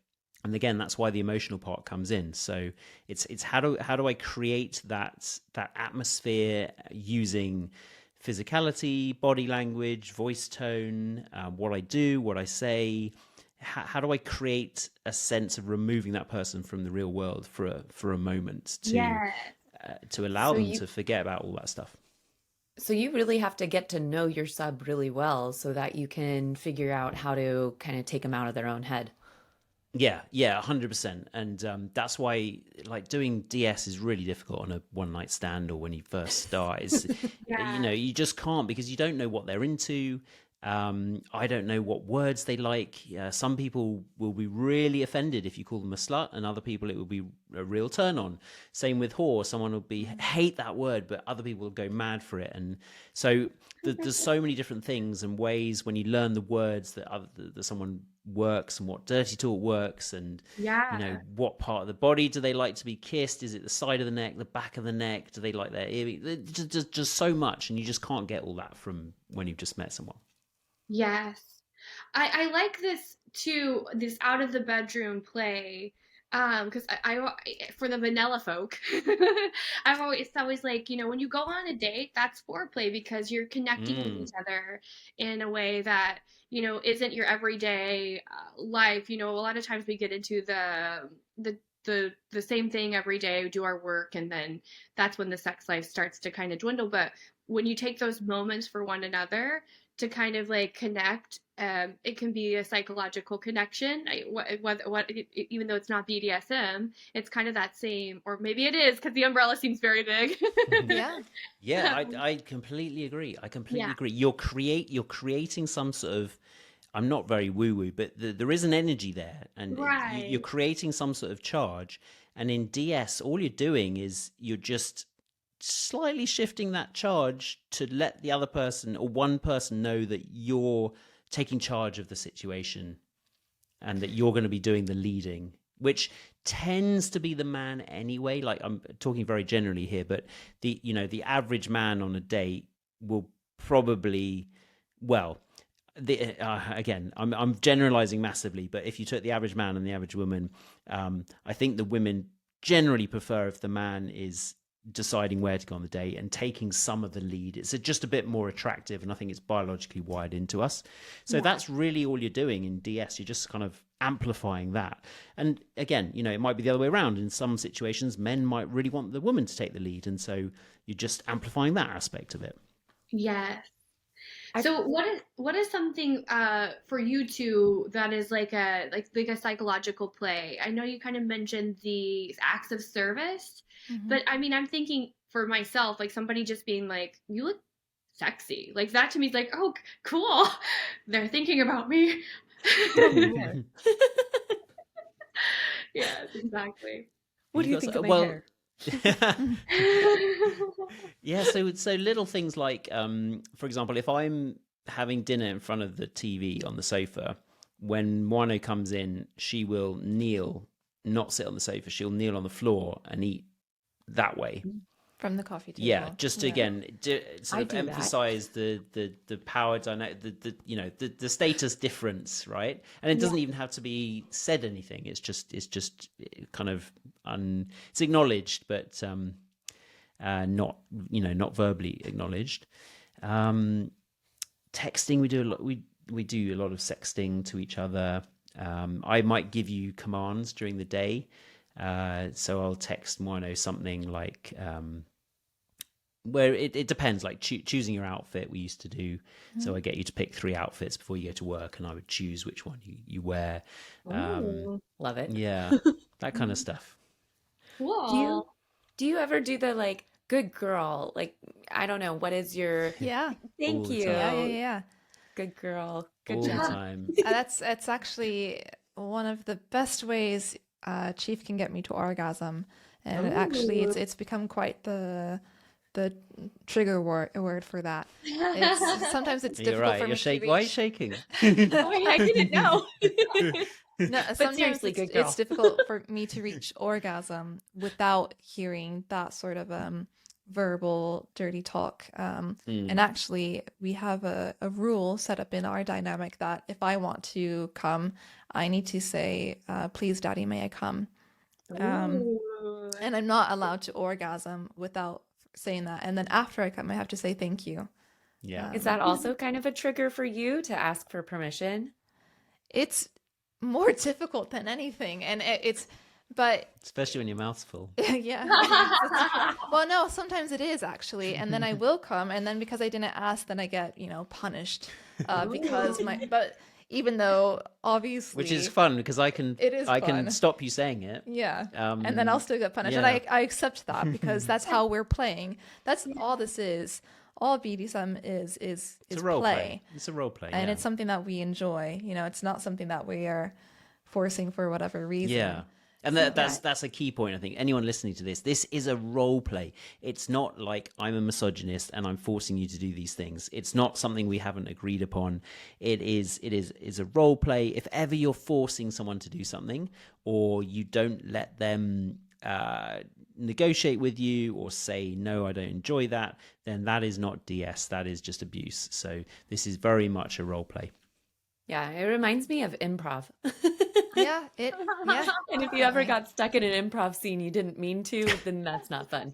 And again, that's why the emotional part comes in. So it's how do I create that atmosphere using physicality, body language, voice tone, what I do, what I say. How do I create a sense of removing that person from the real world for a moment Yeah. to allow So them you to forget about all that stuff? so you really have to get to know your sub really well so that you can figure out how to kind of take them out of their own head. Yeah, 100%. And that's why like doing DS is really difficult on a one night stand or when you first start. Yeah. You just can't because you don't know what they're into. I don't know what words they like. Some people will be really offended if you call them a slut, and other people it will be a real turn on. Same with whore. Someone will be hate that word, but other people will go mad for it. And so there's so many different things and ways when you learn the words that someone works and what dirty talk works, and Yeah. what part of the body do they like to be kissed? Is it the side of the neck, the back of the neck? Do they like their ear? Just so much, and you just can't get all that from when you've just met someone. Yes. I like this too, this out of the bedroom play. Because for the vanilla folk, it's always like, when you go on a date, that's foreplay because you're connecting with each other in a way that, isn't your everyday life. A lot of times we get into the same thing every day, do our work, and then that's when the sex life starts to kind of dwindle. But when you take those moments for one another to kind of like connect, it can be a psychological connection. Even though it's not BDSM, it's kind of that same, or maybe it is because the umbrella seems very big. Yeah. Yeah, I completely agree. Yeah. Agree. You're creating some sort of. I'm not very woo woo, but there is an energy there, and Right. you're creating some sort of charge. And in DS, all you're doing is you're just slightly shifting that charge to let the other person or one person know that you're taking charge of the situation and that you're going to be doing the leading, which tends to be the man anyway. Like I'm talking very generally here, but the average man on a date will probably, well, again, I'm generalizing massively, but if you took the average man and the average woman, I think the women generally prefer if the man is deciding where to go on the date and taking some of the lead. It's just a bit more attractive, and I think it's biologically wired into us. So that's really all you're doing in DS. You're just kind of amplifying that. And again, it might be the other way around. In some situations, men might really want the woman to take the lead, and so you're just amplifying that aspect of it. Yes. So what is something for you two that is like a psychological play? I know you kind of mentioned the acts of service, but I mean I'm thinking for myself, like somebody just being like, you look sexy. Like that to me is like, oh, cool. They're thinking about me. Tell me more. Yes, exactly. What do you got think so- of my well, hair? yeah, so little things like, for example, if I'm having dinner in front of the TV on the sofa, when Moineau comes in, she will kneel, not sit on the sofa. She'll kneel on the floor and eat that way. From the coffee table. Yeah, just to, Yeah. again, sort I of do that. emphasize the power dynamic, the status difference, right? And it doesn't even have to be said anything. It's just kind of it's acknowledged, but not not verbally acknowledged. Texting, we do a lot. We do a lot of sexting to each other. I might give you commands during the day, so I'll text Moineau something like. Where it depends, like choosing your outfit we used to do. So I get you to pick 3 outfits before you go to work, and I would choose which one you wear. Love it. Yeah, that kind of stuff. Cool. Do you ever do the like good girl? Like, I don't know, what is your Yeah. All thank the you. time. Yeah. Good girl. Good All the job. time. That's actually one of the best ways Cheif can get me to orgasm, and actually it's become quite the trigger word for that. Sometimes it's You're difficult right. for me You're to shaking. Why are you reach. shaking? Oh, I didn't know. No, sometimes seriously, good girl. it's difficult for me to reach orgasm without hearing that sort of verbal dirty talk. And actually, we have a rule set up in our dynamic that if I want to come, I need to say, "Please, Daddy, may I come?" Ooh. And I'm not allowed to orgasm without saying that. And then after I come, I have to say thank you. Yeah. Is that also kind of a trigger for you to ask for permission? It's more difficult than anything, and but Especially when your mouth's full. yeah. Well, no, sometimes it is actually, and then I will come, and then because I didn't ask, then I get punished because but even though obviously Which is fun because I can fun. stop you saying it. Yeah, and then I'll still get punished, and I accept that because that's how we're playing. That's all this is. All BDSM is It's a role play. It's a role play. And yeah. it's something that we enjoy. It's not something that we are forcing for whatever reason. Yeah. And that's a key point, I think. Anyone listening to this is a role play. It's not like I'm a misogynist and I'm forcing you to do these things. It's not something we haven't agreed upon. It is a role play. If ever you're forcing someone to do something, or you don't let them negotiate with you or say, no, I don't enjoy that, then that is not DS. That is just abuse. So this is very much a role play. Yeah, it reminds me of improv. Yeah, And if you ever got stuck in an improv scene you didn't mean to, then that's not fun.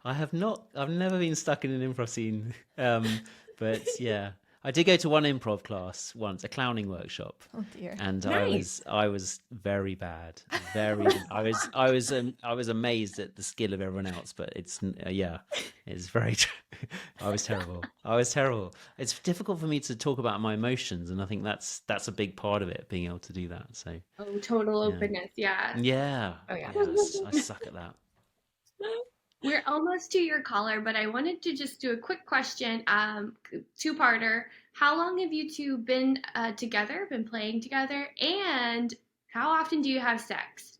I've never been stuck in an improv scene. But yeah, I did go to one improv class once, a clowning workshop. Oh dear. And Nice. I was very bad. I was amazed at the skill of everyone else, but it's very I was terrible. It's difficult for me to talk about my emotions, and I think that's a big part of it, being able to do that. So Oh, total openness. Yeah. yeah. Oh, yeah. I suck at that. We're almost to your caller, but I wanted to just do a quick question, two-parter. How long have you two been together, been playing together, and how often do you have sex?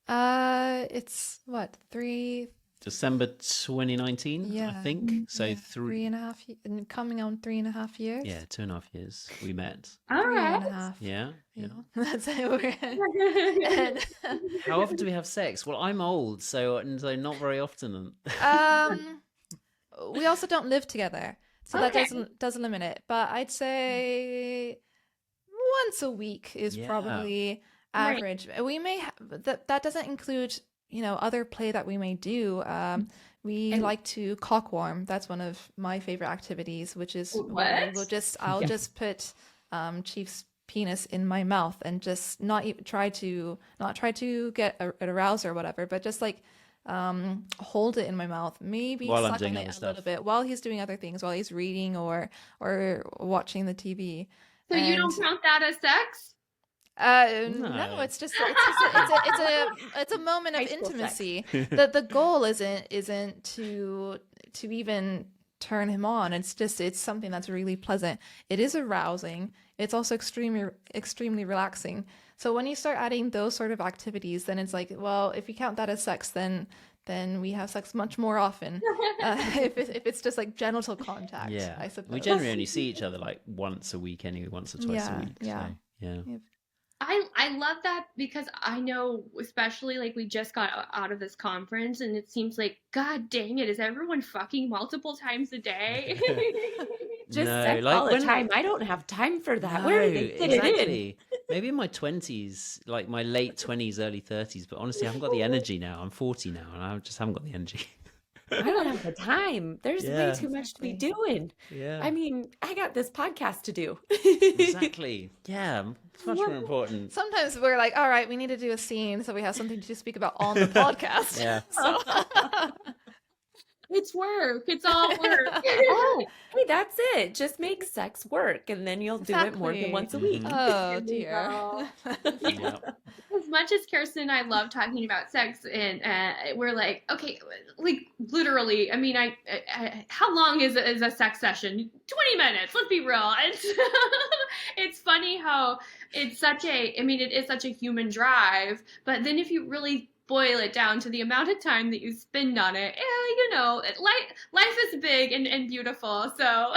It's what, 3? December 2019, Yeah. I think. So Yeah, 3 and coming on 3.5 years. yeah, 2.5 years we met. All Three and a right. half. Yeah. You know, that's how we're. And, How often do we have sex? Well, I'm old, so not very often. we also don't live together, so that Okay. does limit it. But I'd say once a week is Yeah. probably Right. average. We may that doesn't include other play that we may do. We And- like to cock warm. That's one of my favorite activities, which is where What? I'll just put Chief's penis in my mouth and just not even try to get an aroused or whatever, but just like hold it in my mouth, maybe While I'm suck doing on other it a little stuff. bit while he's doing other things, while he's reading or watching the TV. So you don't And- count that as sex? No, No. it's a moment of High school sex. intimacy. The goal isn't to even turn him on. It's something that's really pleasant. It is arousing. It's also extremely relaxing. So when you start adding those sort of activities, then it's like, well, if you count that as sex, then we have sex much more often. If it's just like genital contact, Yeah. I suppose. We generally only see each other like once a week anyway, once or twice a Yeah, week. yeah. So, yeah. Yep. I love that because I know, especially like we just got out of this conference and it seems like, God dang it, is everyone fucking multiple times a day? Just No, sex like all the when time. I don't have time for that. no, Where do they fit it in? exactly. Maybe in my 20s, like my late 20s, early 30s, but honestly, I haven't got the energy now. I'm 40 now, and I just haven't got the energy. I don't have the time. There's way Yeah. too much to be Exactly. doing. Yeah. I mean, I got this podcast to do. Exactly. Yeah, it's much more important. Sometimes we're like, all right, we need to do a scene, so we have something to speak about on the podcast. Yeah. So It's work. It's all work. Oh, hey, that's it. Just make sex work, and then you'll do it more than Exactly. once a week. Mhm. oh There we dear. go. Yeah. As much as Kirsten and I love talking about sex, and we're like, okay, like literally, I mean, how long is a sex session? 20 minutes. Let's be real. It's funny how it is such a human drive, but then if you really boil it down to the amount of time that you spend on it, life is big and beautiful. So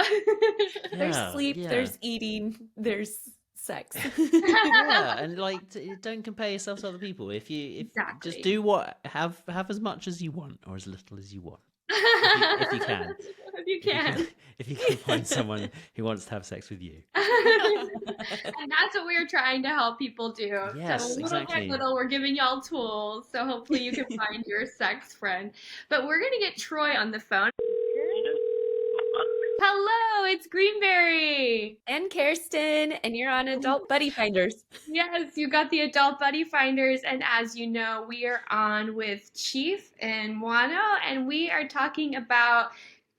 There's Yeah, sleep, yeah. there's eating, there's sex. Yeah, and like don't compare yourself to other people. If Exactly. just do what have as much as you want or as little as you want. If you can. If you can. If you can find someone who wants to have sex with you. And that's what we're trying to help people do. Yes, so little exactly. by little, we're giving y'all tools. So hopefully you can find your sex friend. But we're gonna get Troy on the phone. Hello, it's Greenberry. And Kirsten, and you're on Adult Buddy Finders. Yes, you got the Adult Buddy Finders, and as you know, we are on with Cheif and Moineau, and we are talking about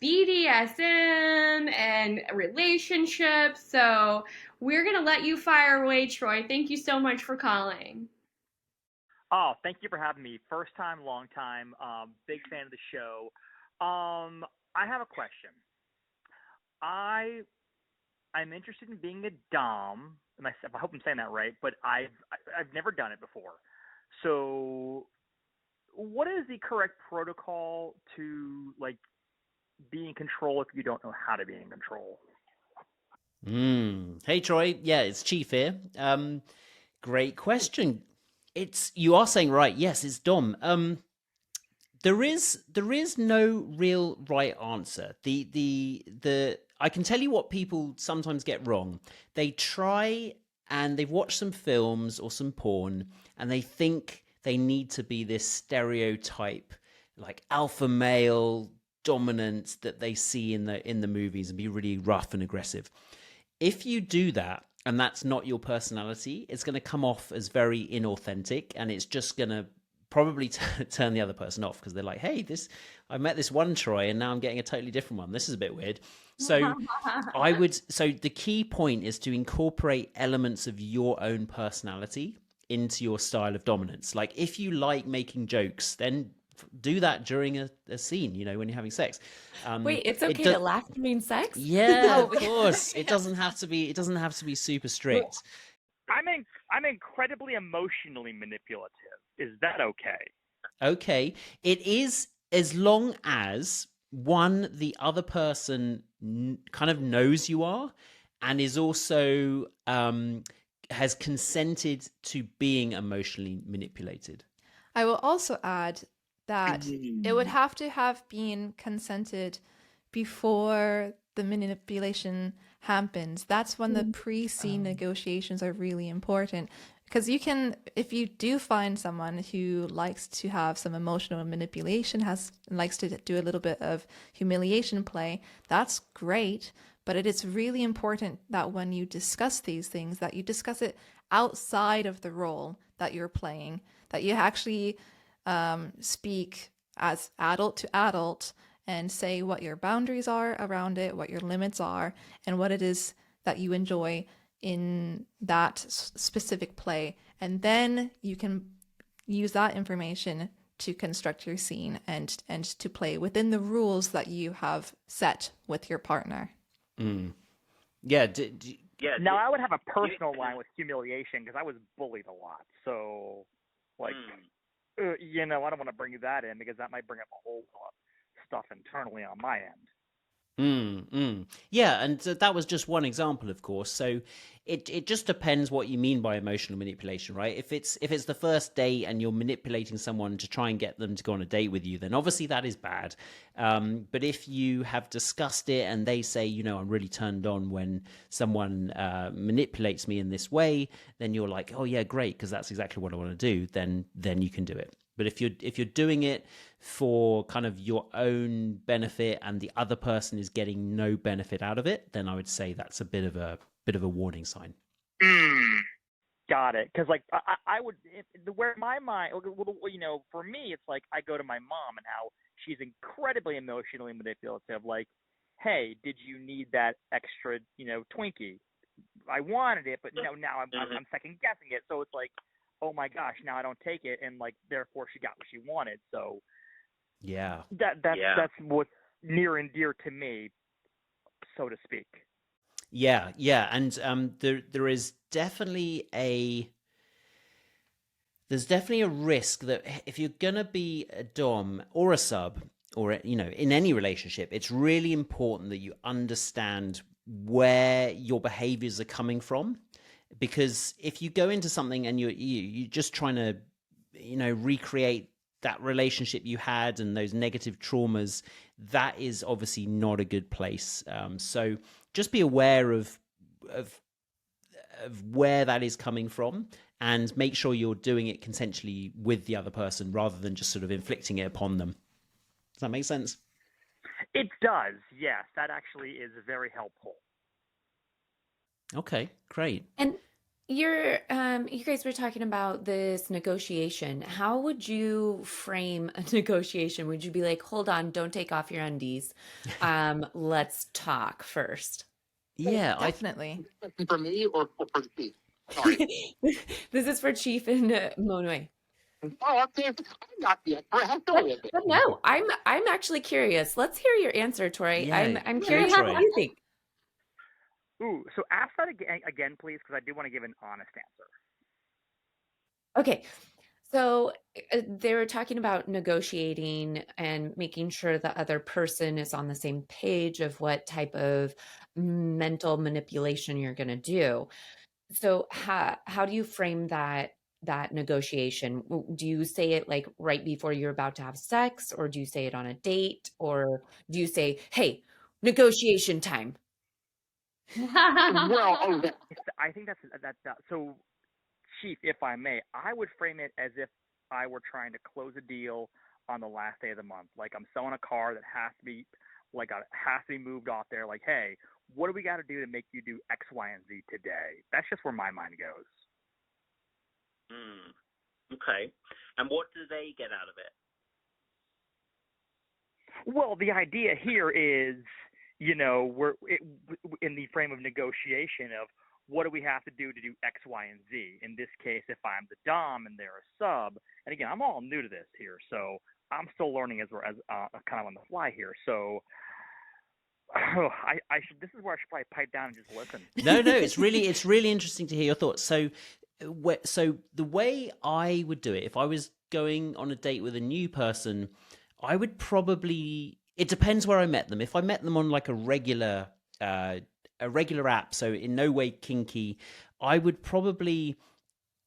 BDSM and relationships. So we're gonna let you fire away, Troy. Thank you so much for calling. Oh, thank you for having me. First time, long time. Big fan of the show. I have a question. I'm interested in being a dom. I hope I'm saying that right, but I've never done it before. So, what is the correct protocol to like be in control if you don't know how to be in control? Hey Troy, yeah, it's Cheif here. Great question. You are saying right. Yes, it's Dom. There is no real right answer. I can tell you what people sometimes get wrong. They try and they've watched some films or some porn and they think they need to be this stereotype, like alpha male dominant that they see in the movies and be really rough and aggressive. If you do that and that's not your personality, it's going to come off as very inauthentic and it's just going to probably turn the other person off because they're like, hey, I met this one Troy and now I'm getting a totally different one. This is a bit weird. So so the key point is to incorporate elements of your own personality into your style of dominance. Like if you like making jokes, then do that during a scene, when you're having sex. Wait, it's okay to laugh during sex? Yeah, of course. It doesn't have to be super strict. I'm incredibly emotionally manipulative. Is that okay? Okay. It is, as long as one, the other person kind of knows you are and is also has consented to being emotionally manipulated. I will also add that it would have to have been consented before the manipulation happens. That's when the pre-scene negotiations are really important. Because if you do find someone who likes to have some emotional manipulation, likes to do a little bit of humiliation play, that's great. But it is really important that when you discuss these things, that you discuss it outside of the role that you're playing, that you actually speak as adult to adult and say what your boundaries are around it, what your limits are, and what it is that you enjoy in that specific play. And then you can use that information to construct your scene and to play within the rules that you have set with your partner. Yeah. Now, I would have a personal line with humiliation because I was bullied a lot. So, like, I don't want to bring that in because that might bring up a whole lot of stuff internally on my end. Yeah, and that was just one example, of course. So it just depends what you mean by emotional manipulation, right? If it's the first date and you're manipulating someone to try and get them to go on a date with you, then obviously that is bad. But if you have discussed it and they say, I'm really turned on when someone manipulates me in this way, then you're like, oh yeah, great, because that's exactly what I want to do. Then you can do it. But if you're doing it for kind of your own benefit and the other person is getting no benefit out of it, then I would say that's a bit of a warning sign. Got it. Because like I would, where my mind, for me, it's like I go to my mom and how she's incredibly emotionally manipulative. Like, hey, did you need that extra, Twinkie? I wanted it, but now I'm second guessing it. So it's like, oh my gosh, now I don't take it, and like therefore she got what she wanted. So yeah, that's what's near and dear to me, so to speak. Yeah, and there is definitely a risk that if you're gonna be a dom or a sub, or in any relationship, it's really important that you understand where your behaviors are coming from. Because if you go into something and you're just trying to, recreate that relationship you had and those negative traumas, that is obviously not a good place. So just be aware of where that is coming from and make sure you're doing it consensually with the other person rather than just sort of inflicting it upon them. Does that make sense? It does, yes. That actually is very helpful. Okay, great. And you guys were talking about this negotiation. How would you frame a negotiation? Would you be like, hold on, don't take off your undies. Let's talk first. Yeah, Definitely. For me or for Cheif? Sorry. This is for Cheif and Moineau. Oh, okay. I'm not the expert. Go ahead. But no, I'm actually curious. Let's hear your answer, Tori. Yeah, I'm curious Troy. what you think. Ooh, so ask that again, please, because I do want to give an honest answer. Okay, so they were talking about negotiating and making sure the other person is on the same page of what type of mental manipulation you're going to do. So how do you frame that negotiation? Do you say it like right before you're about to have sex, or do you say it on a date, or do you say, "Hey, negotiation time"? Well, I think that's so. Cheif, if I may, I would frame it as if I were trying to close a deal on the last day of the month. Like I'm selling a car that has to be moved off there. Like, hey, what do we got to do to make you do X, Y, and Z today? That's just where my mind goes. Okay. And what do they get out of it? Well, the idea here is, we're in the frame of negotiation of what do we have to do X, Y, and Z. In this case, if I'm the dom and they're a sub, and again, I'm all new to this here, so I'm still learning as kind of on the fly here. So I should. This is where I should probably pipe down and just listen. No, it's really interesting to hear your thoughts. So the way I would do it, if I was going on a date with a new person, I would probably. It depends where I met them. If I met them on like a regular app, so in no way kinky, I would probably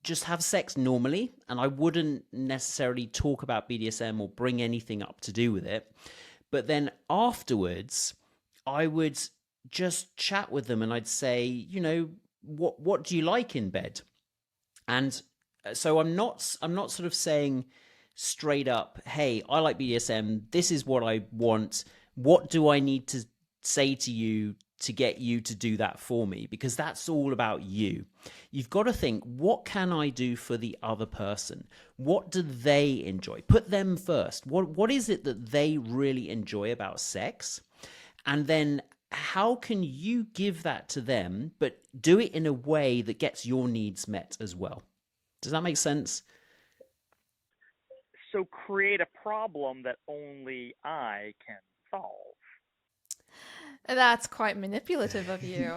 just have sex normally, and I wouldn't necessarily talk about BDSM or bring anything up to do with it. But then afterwards, I would just chat with them, and I'd say, what do you like in bed? And so I'm not sort of saying straight up, hey, I like BDSM. This is what I want. What do I need to say to you to get you to do that for me? Because that's all about you. You've got to think, what can I do for the other person? What do they enjoy? Put them first. What is it that they really enjoy about sex? And then how can you give that to them, but do it in a way that gets your needs met as well? Does that make sense? so create a problem that only I can solve. That's quite manipulative of you.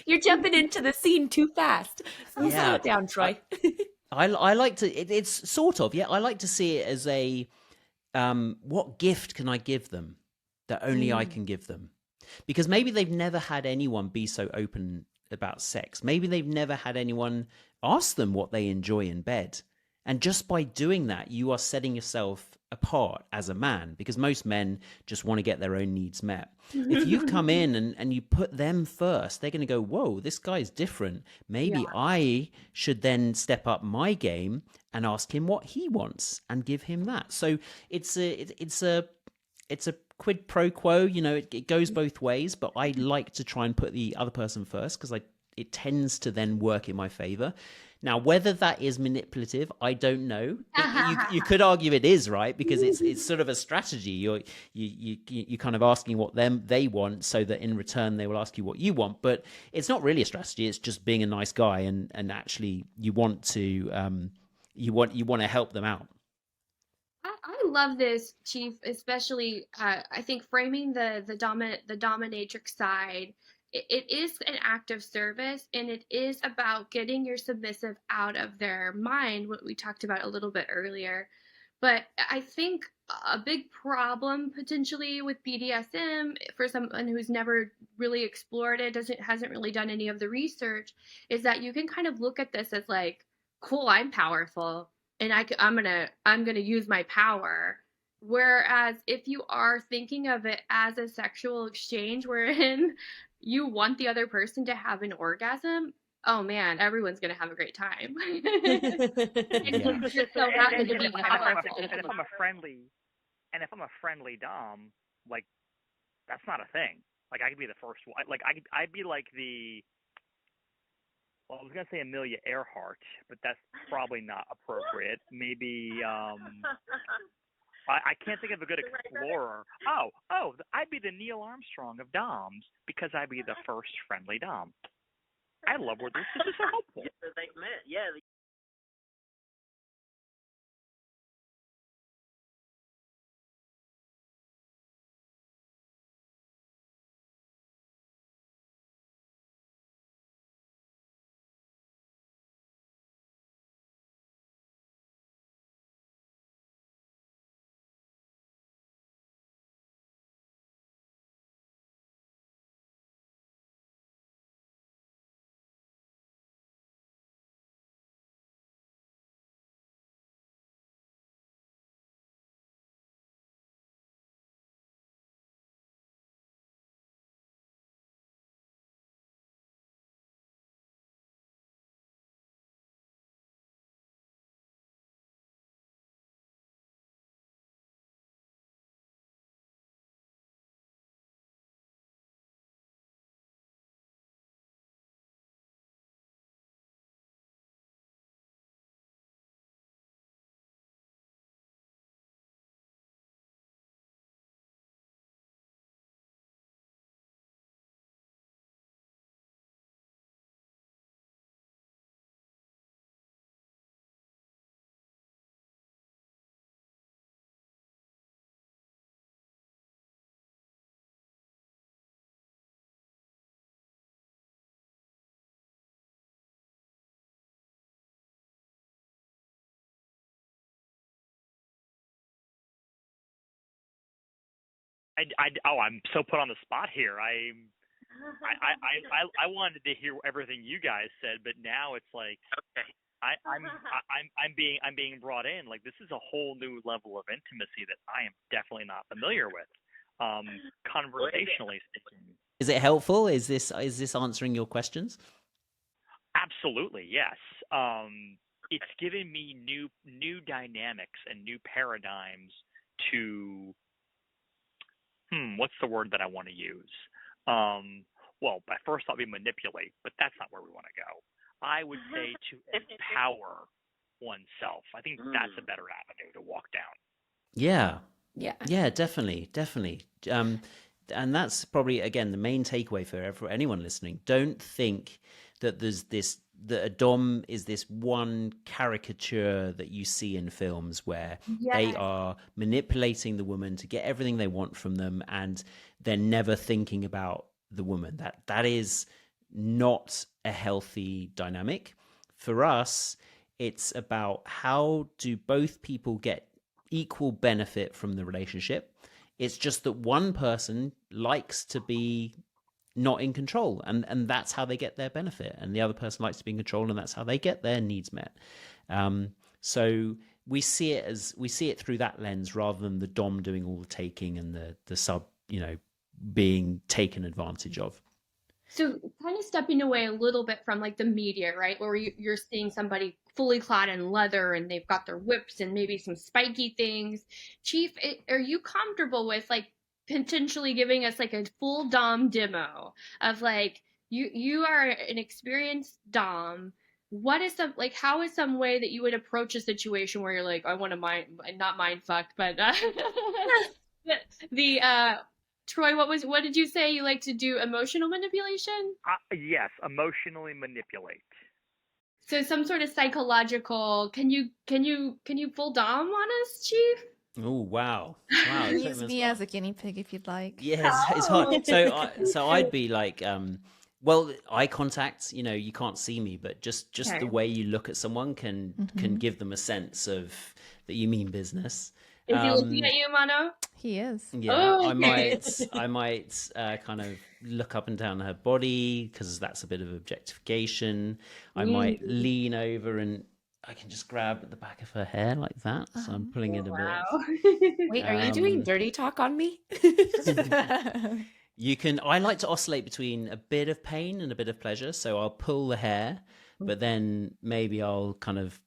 You're jumping into the scene too fast. Slow Yeah. it down, Troy. I like to. It's sort of, yeah. I like to see it as a what gift can I give them that only I can give them? Because maybe they've never had anyone be so open about sex. Maybe they've never had anyone ask them what they enjoy in bed. And just by doing that, you are setting yourself apart as a man, because most men just want to get their own needs met. If you come in and you put them first, they're going to go, whoa, this guy's different. Maybe I should then step up my game and ask him what he wants and give him that. So it's a quid pro quo, you know, it goes both ways, but I like to try and put the other person first because it tends to then work in my favor. Now, whether that is manipulative, I don't know. You could argue it is, right? Because it's sort of a strategy. You kind of asking what they want, so that in return they will ask you what you want. But it's not really a strategy. It's just being a nice guy, and actually you want to help them out. I love this, Cheif, especially I think framing the dominatrix side. It is an act of service, and it is about getting your submissive out of their mind, what we talked about a little bit earlier. But I think a big problem potentially with BDSM for someone who's never really explored it, hasn't really done any of the research, is that you can kind of look at this as like, cool, I'm powerful, and I'm gonna use my power. Whereas if you are thinking of it as a sexual exchange wherein you want the other person to have an orgasm, oh man, everyone's gonna have a great time. You're so happy to be powerful. And if I'm a friendly dom, like that's not a thing. Like I could be the first one. Like I'd be like the. Well, I was gonna say Amelia Earhart, but that's probably not appropriate. Maybe I can't think of a good explorer. Oh, I'd be the Neil Armstrong of doms because I'd be the first friendly dom. I love where this is so helpful. Yeah, they met. Yeah. I'm so put on the spot here. I wanted to hear everything you guys said, but now it's like Okay. I'm being brought in. Like this is a whole new level of intimacy that I am definitely not familiar with. Conversationally speaking. Is it helpful? Is this answering your questions? Absolutely, yes. It's given me new dynamics and new paradigms to what's the word that I want to use? Well, at first I'll be manipulate, but that's not where we want to go. I would say to empower oneself. I think that's a better avenue to walk down. Yeah, definitely. And that's probably, again, the main takeaway for anyone listening. Don't think that there's this that a dom is this one caricature that you see in films where they Yes. are manipulating the woman to get everything they want from them, and they're never thinking about the woman. That is not a healthy dynamic. For us, it's about how do both people get equal benefit from the relationship. It's just that one person likes to be not in control, and that's how they get their benefit, and the other person likes to be in control, and that's how they get their needs met. So we see it through that lens, rather than the dom doing all the taking and the sub, being taken advantage of. So kind of stepping away a little bit from like the media, right? Where you're seeing somebody fully clad in leather and they've got their whips and maybe some spiky things. Cheif, are you comfortable with like potentially giving us like a full dom demo of like you are an experienced dom? What is how is some way that you would approach a situation where you're like, I want to not mind fucked, but Troy, what did you say? You like to do emotional manipulation? Yes, emotionally manipulate. So some sort of psychological. Can you full dom on us, Cheif? Oh wow! Use me as a guinea pig if you'd like. Yes, it's hard. So I'd be like, well, eye contact. You can't see me, but just Okay. the way you look at someone can give them a sense of that you mean business. Is he looking at you, Moineau? He is. Yeah, Oh, I okay. might kind of look up and down her body, because that's a bit of objectification. I might lean over and I can just grab at the back of her hair like that. So I'm pulling it a Wow. bit. Wait, are you doing dirty talk on me? You can. I like to oscillate between a bit of pain and a bit of pleasure. So I'll pull the hair, but then maybe I'll kind of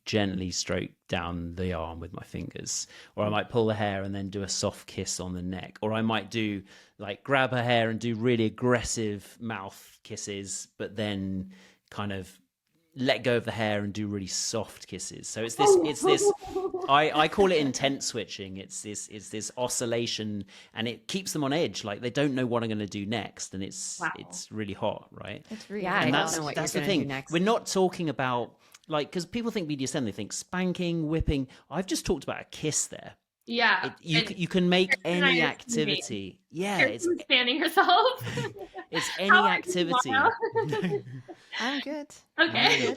gently stroke down the arm with my fingers, or I might pull the hair and then do a soft kiss on the neck, or I might do like grab her hair and do really aggressive mouth kisses, but then kind of let go of the hair and do really soft kisses. So it's this I call it intent switching. It's this oscillation, and it keeps them on edge, like they don't know what I'm going to do next, and it's really hot, right? It's really Yeah, I And don't that's know what that's you're the gonna do thing. next. We're not talking about because people think BDSM, they think spanking, whipping. I've just talked about a kiss there. Yeah. You can make Kirsten and I any are activity. Yeah, Kirsten's fanning herself. it's any How are you, activity. Moineau? I'm good. Okay.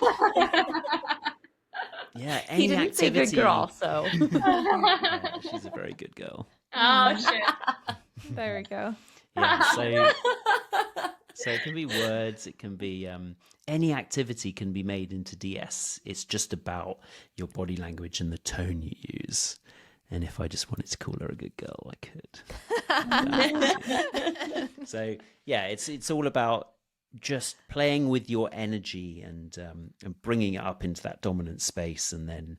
Yeah, He any didn't say activity. good girl, so. Yeah, she's a very good girl. Oh shit. There we go. Yeah, so it can be words, it can be any activity can be made into DS. It's just about your body language and the tone you use. And if I just wanted to call her a good girl, I could. So yeah, it's all about just playing with your energy and bringing it up into that dominant space, and then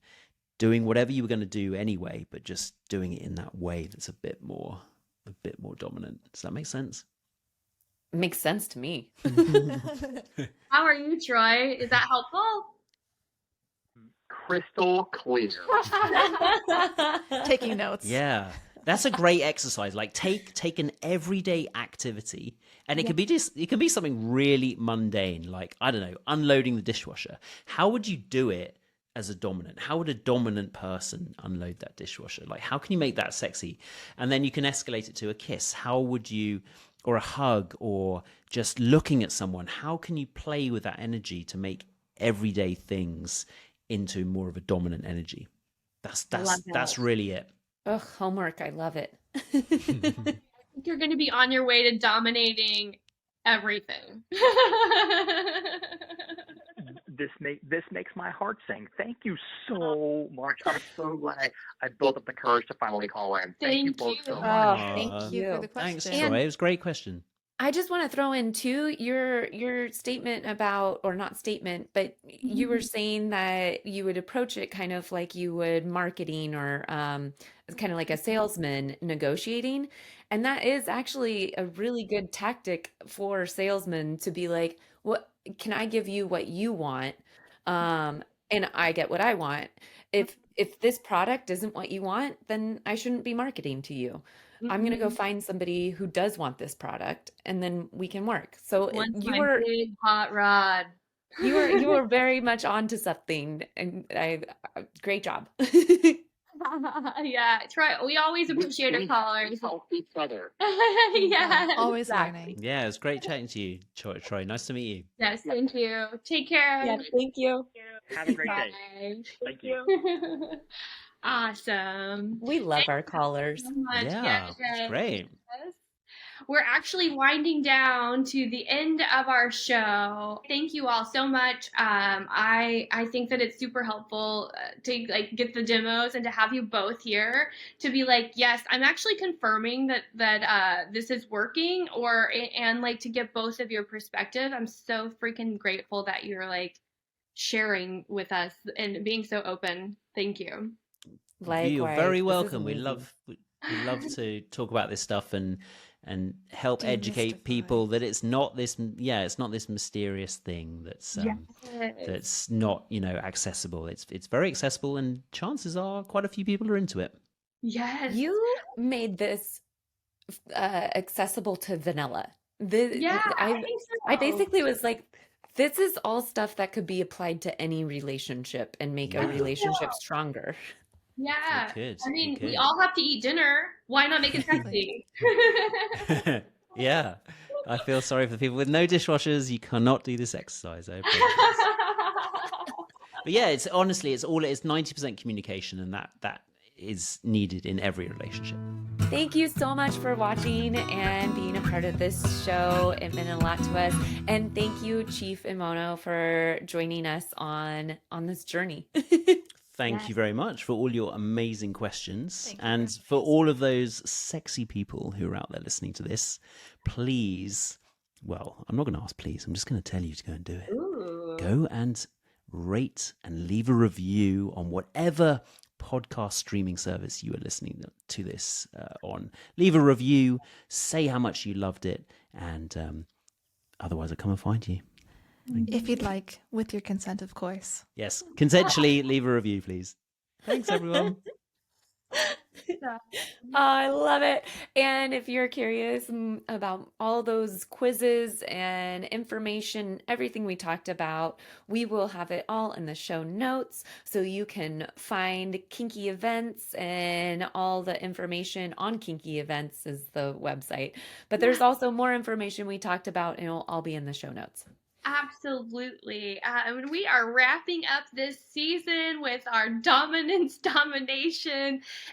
doing whatever you were going to do anyway, but just doing it in that way that's a bit more dominant. Does that make sense? Makes sense to me. How are you, Troy? Is that helpful? Crystal clear. Taking notes. Yeah, that's a great exercise. Like take an everyday activity, and it can be something really mundane, like I don't know, unloading the dishwasher. How would you do it as a dominant? How would a dominant person unload that dishwasher? Like, how can you make that sexy? And then you can escalate it to a kiss. How would you, or a hug, or just looking at someone? How can you play with that energy to make everyday things into more of a dominant energy? That's really it. Ugh, homework. I love it. You're going to be on your way to dominating everything. This makes my heart sing. Thank you so much. I'm so glad I built up the courage to finally call in. Thank you Thank both you. so Oh, much. Thank you for the Thanks, question. Troy. It was a great question. I just want to throw in too your statement about, or not statement, but you were saying that you would approach it kind of like you would marketing, or kind of like a salesman negotiating. And that is actually a really good tactic for salesmen to be like, what can I give you what you want? And I get what I want. If this product isn't what you want, then I shouldn't be marketing to you. I'm going to go find somebody who does want this product, and then we can work. So Once you my were, big hot rod. You were very much onto something, and great job. Yeah, Troy, we always appreciate our We callers. help each other. Yes, Always exactly. learning. Yeah, it was great chatting to you, Troy. Nice to meet you. Yes, thank you. Take care. Yeah, thank you. Have a great day. Bye. Thank you. Awesome. We love our callers. So much. Yeah, it's Yes. great. We're actually winding down to the end of our show. Thank you all so much. I think that it's super helpful to like get the demos and to have you both here to be like, yes, I'm actually confirming that this is working, and like to get both of your perspective. I'm so freaking grateful that you're like sharing with us and being so open. Thank you. You're very Likewise. This is welcome. We amazing. love to talk about this stuff and help educate Demystify. people that it's not this mysterious thing that's not, accessible. It's very accessible, and chances are quite a few people are into it. Yes. You made this accessible to vanilla. Yeah, I think so. I basically was like, this is all stuff that could be applied to any relationship and make a Yeah. relationship stronger. Yeah. It could. I mean, It we could. all have to eat dinner. Why not make it sexy? Yeah. I feel sorry for the people with no dishwashers. You cannot do this exercise. I apologize. But yeah, it's 90% communication, and that is needed in every relationship. Thank you so much for watching and being a part of this show. It meant a lot to us. And thank you, Cheif and Moineau, for joining us on this journey. Thank you very much for all your amazing questions. Thank you And very for much. all of those sexy people who are out there listening to this, please, well, I'm not going to ask please. I'm just going to tell you to go and do it. Ooh. Go and rate and leave a review on whatever podcast streaming service you are listening to this on. Leave a review, say how much you loved it, and otherwise I'll come and find you. If you'd like, with your consent, of course. Yes, consensually leave a review, please. Thanks, everyone. I love it. And if you're curious about all those quizzes and information, everything we talked about, we will have it all in the show notes. So you can find Kinky Events, and all the information on Kinky Events is the website. But there's also more information we talked about, and it'll all be in the show notes. Absolutely. We are wrapping up this season with our domination.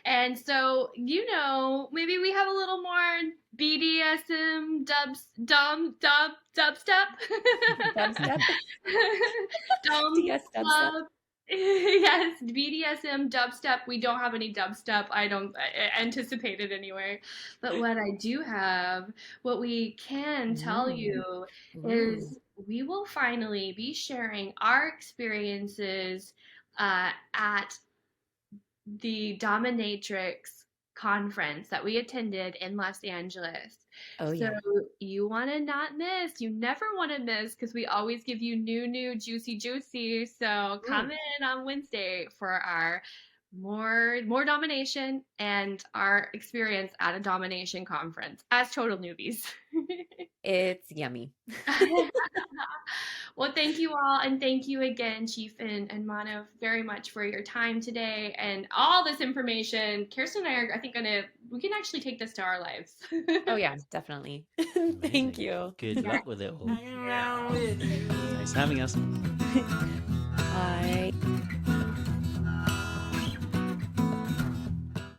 And so, maybe we have a little more BDSM dubstep. Dubstep? Dubstep. Dubstep. Yes, BDSM dubstep. We don't have any dubstep. I don't anticipate it anyway. But what we can tell you is we will finally be sharing our experiences at the Dominatrix conference that we attended in Los Angeles. Oh, yeah. So you want to not miss. You never want to miss, because we always give you new juicy. So come in on Wednesday for our more domination and our experience at a domination conference as total newbies. It's yummy. Well, thank you all, and thank you again, Cheif and Moineau, very much for your time today and all this information. Kirsten and I are, I think, we can actually take this to our lives. Oh, yeah, definitely. Thank Amazing. you. Good luck with it all. Thanks for having us. Bye.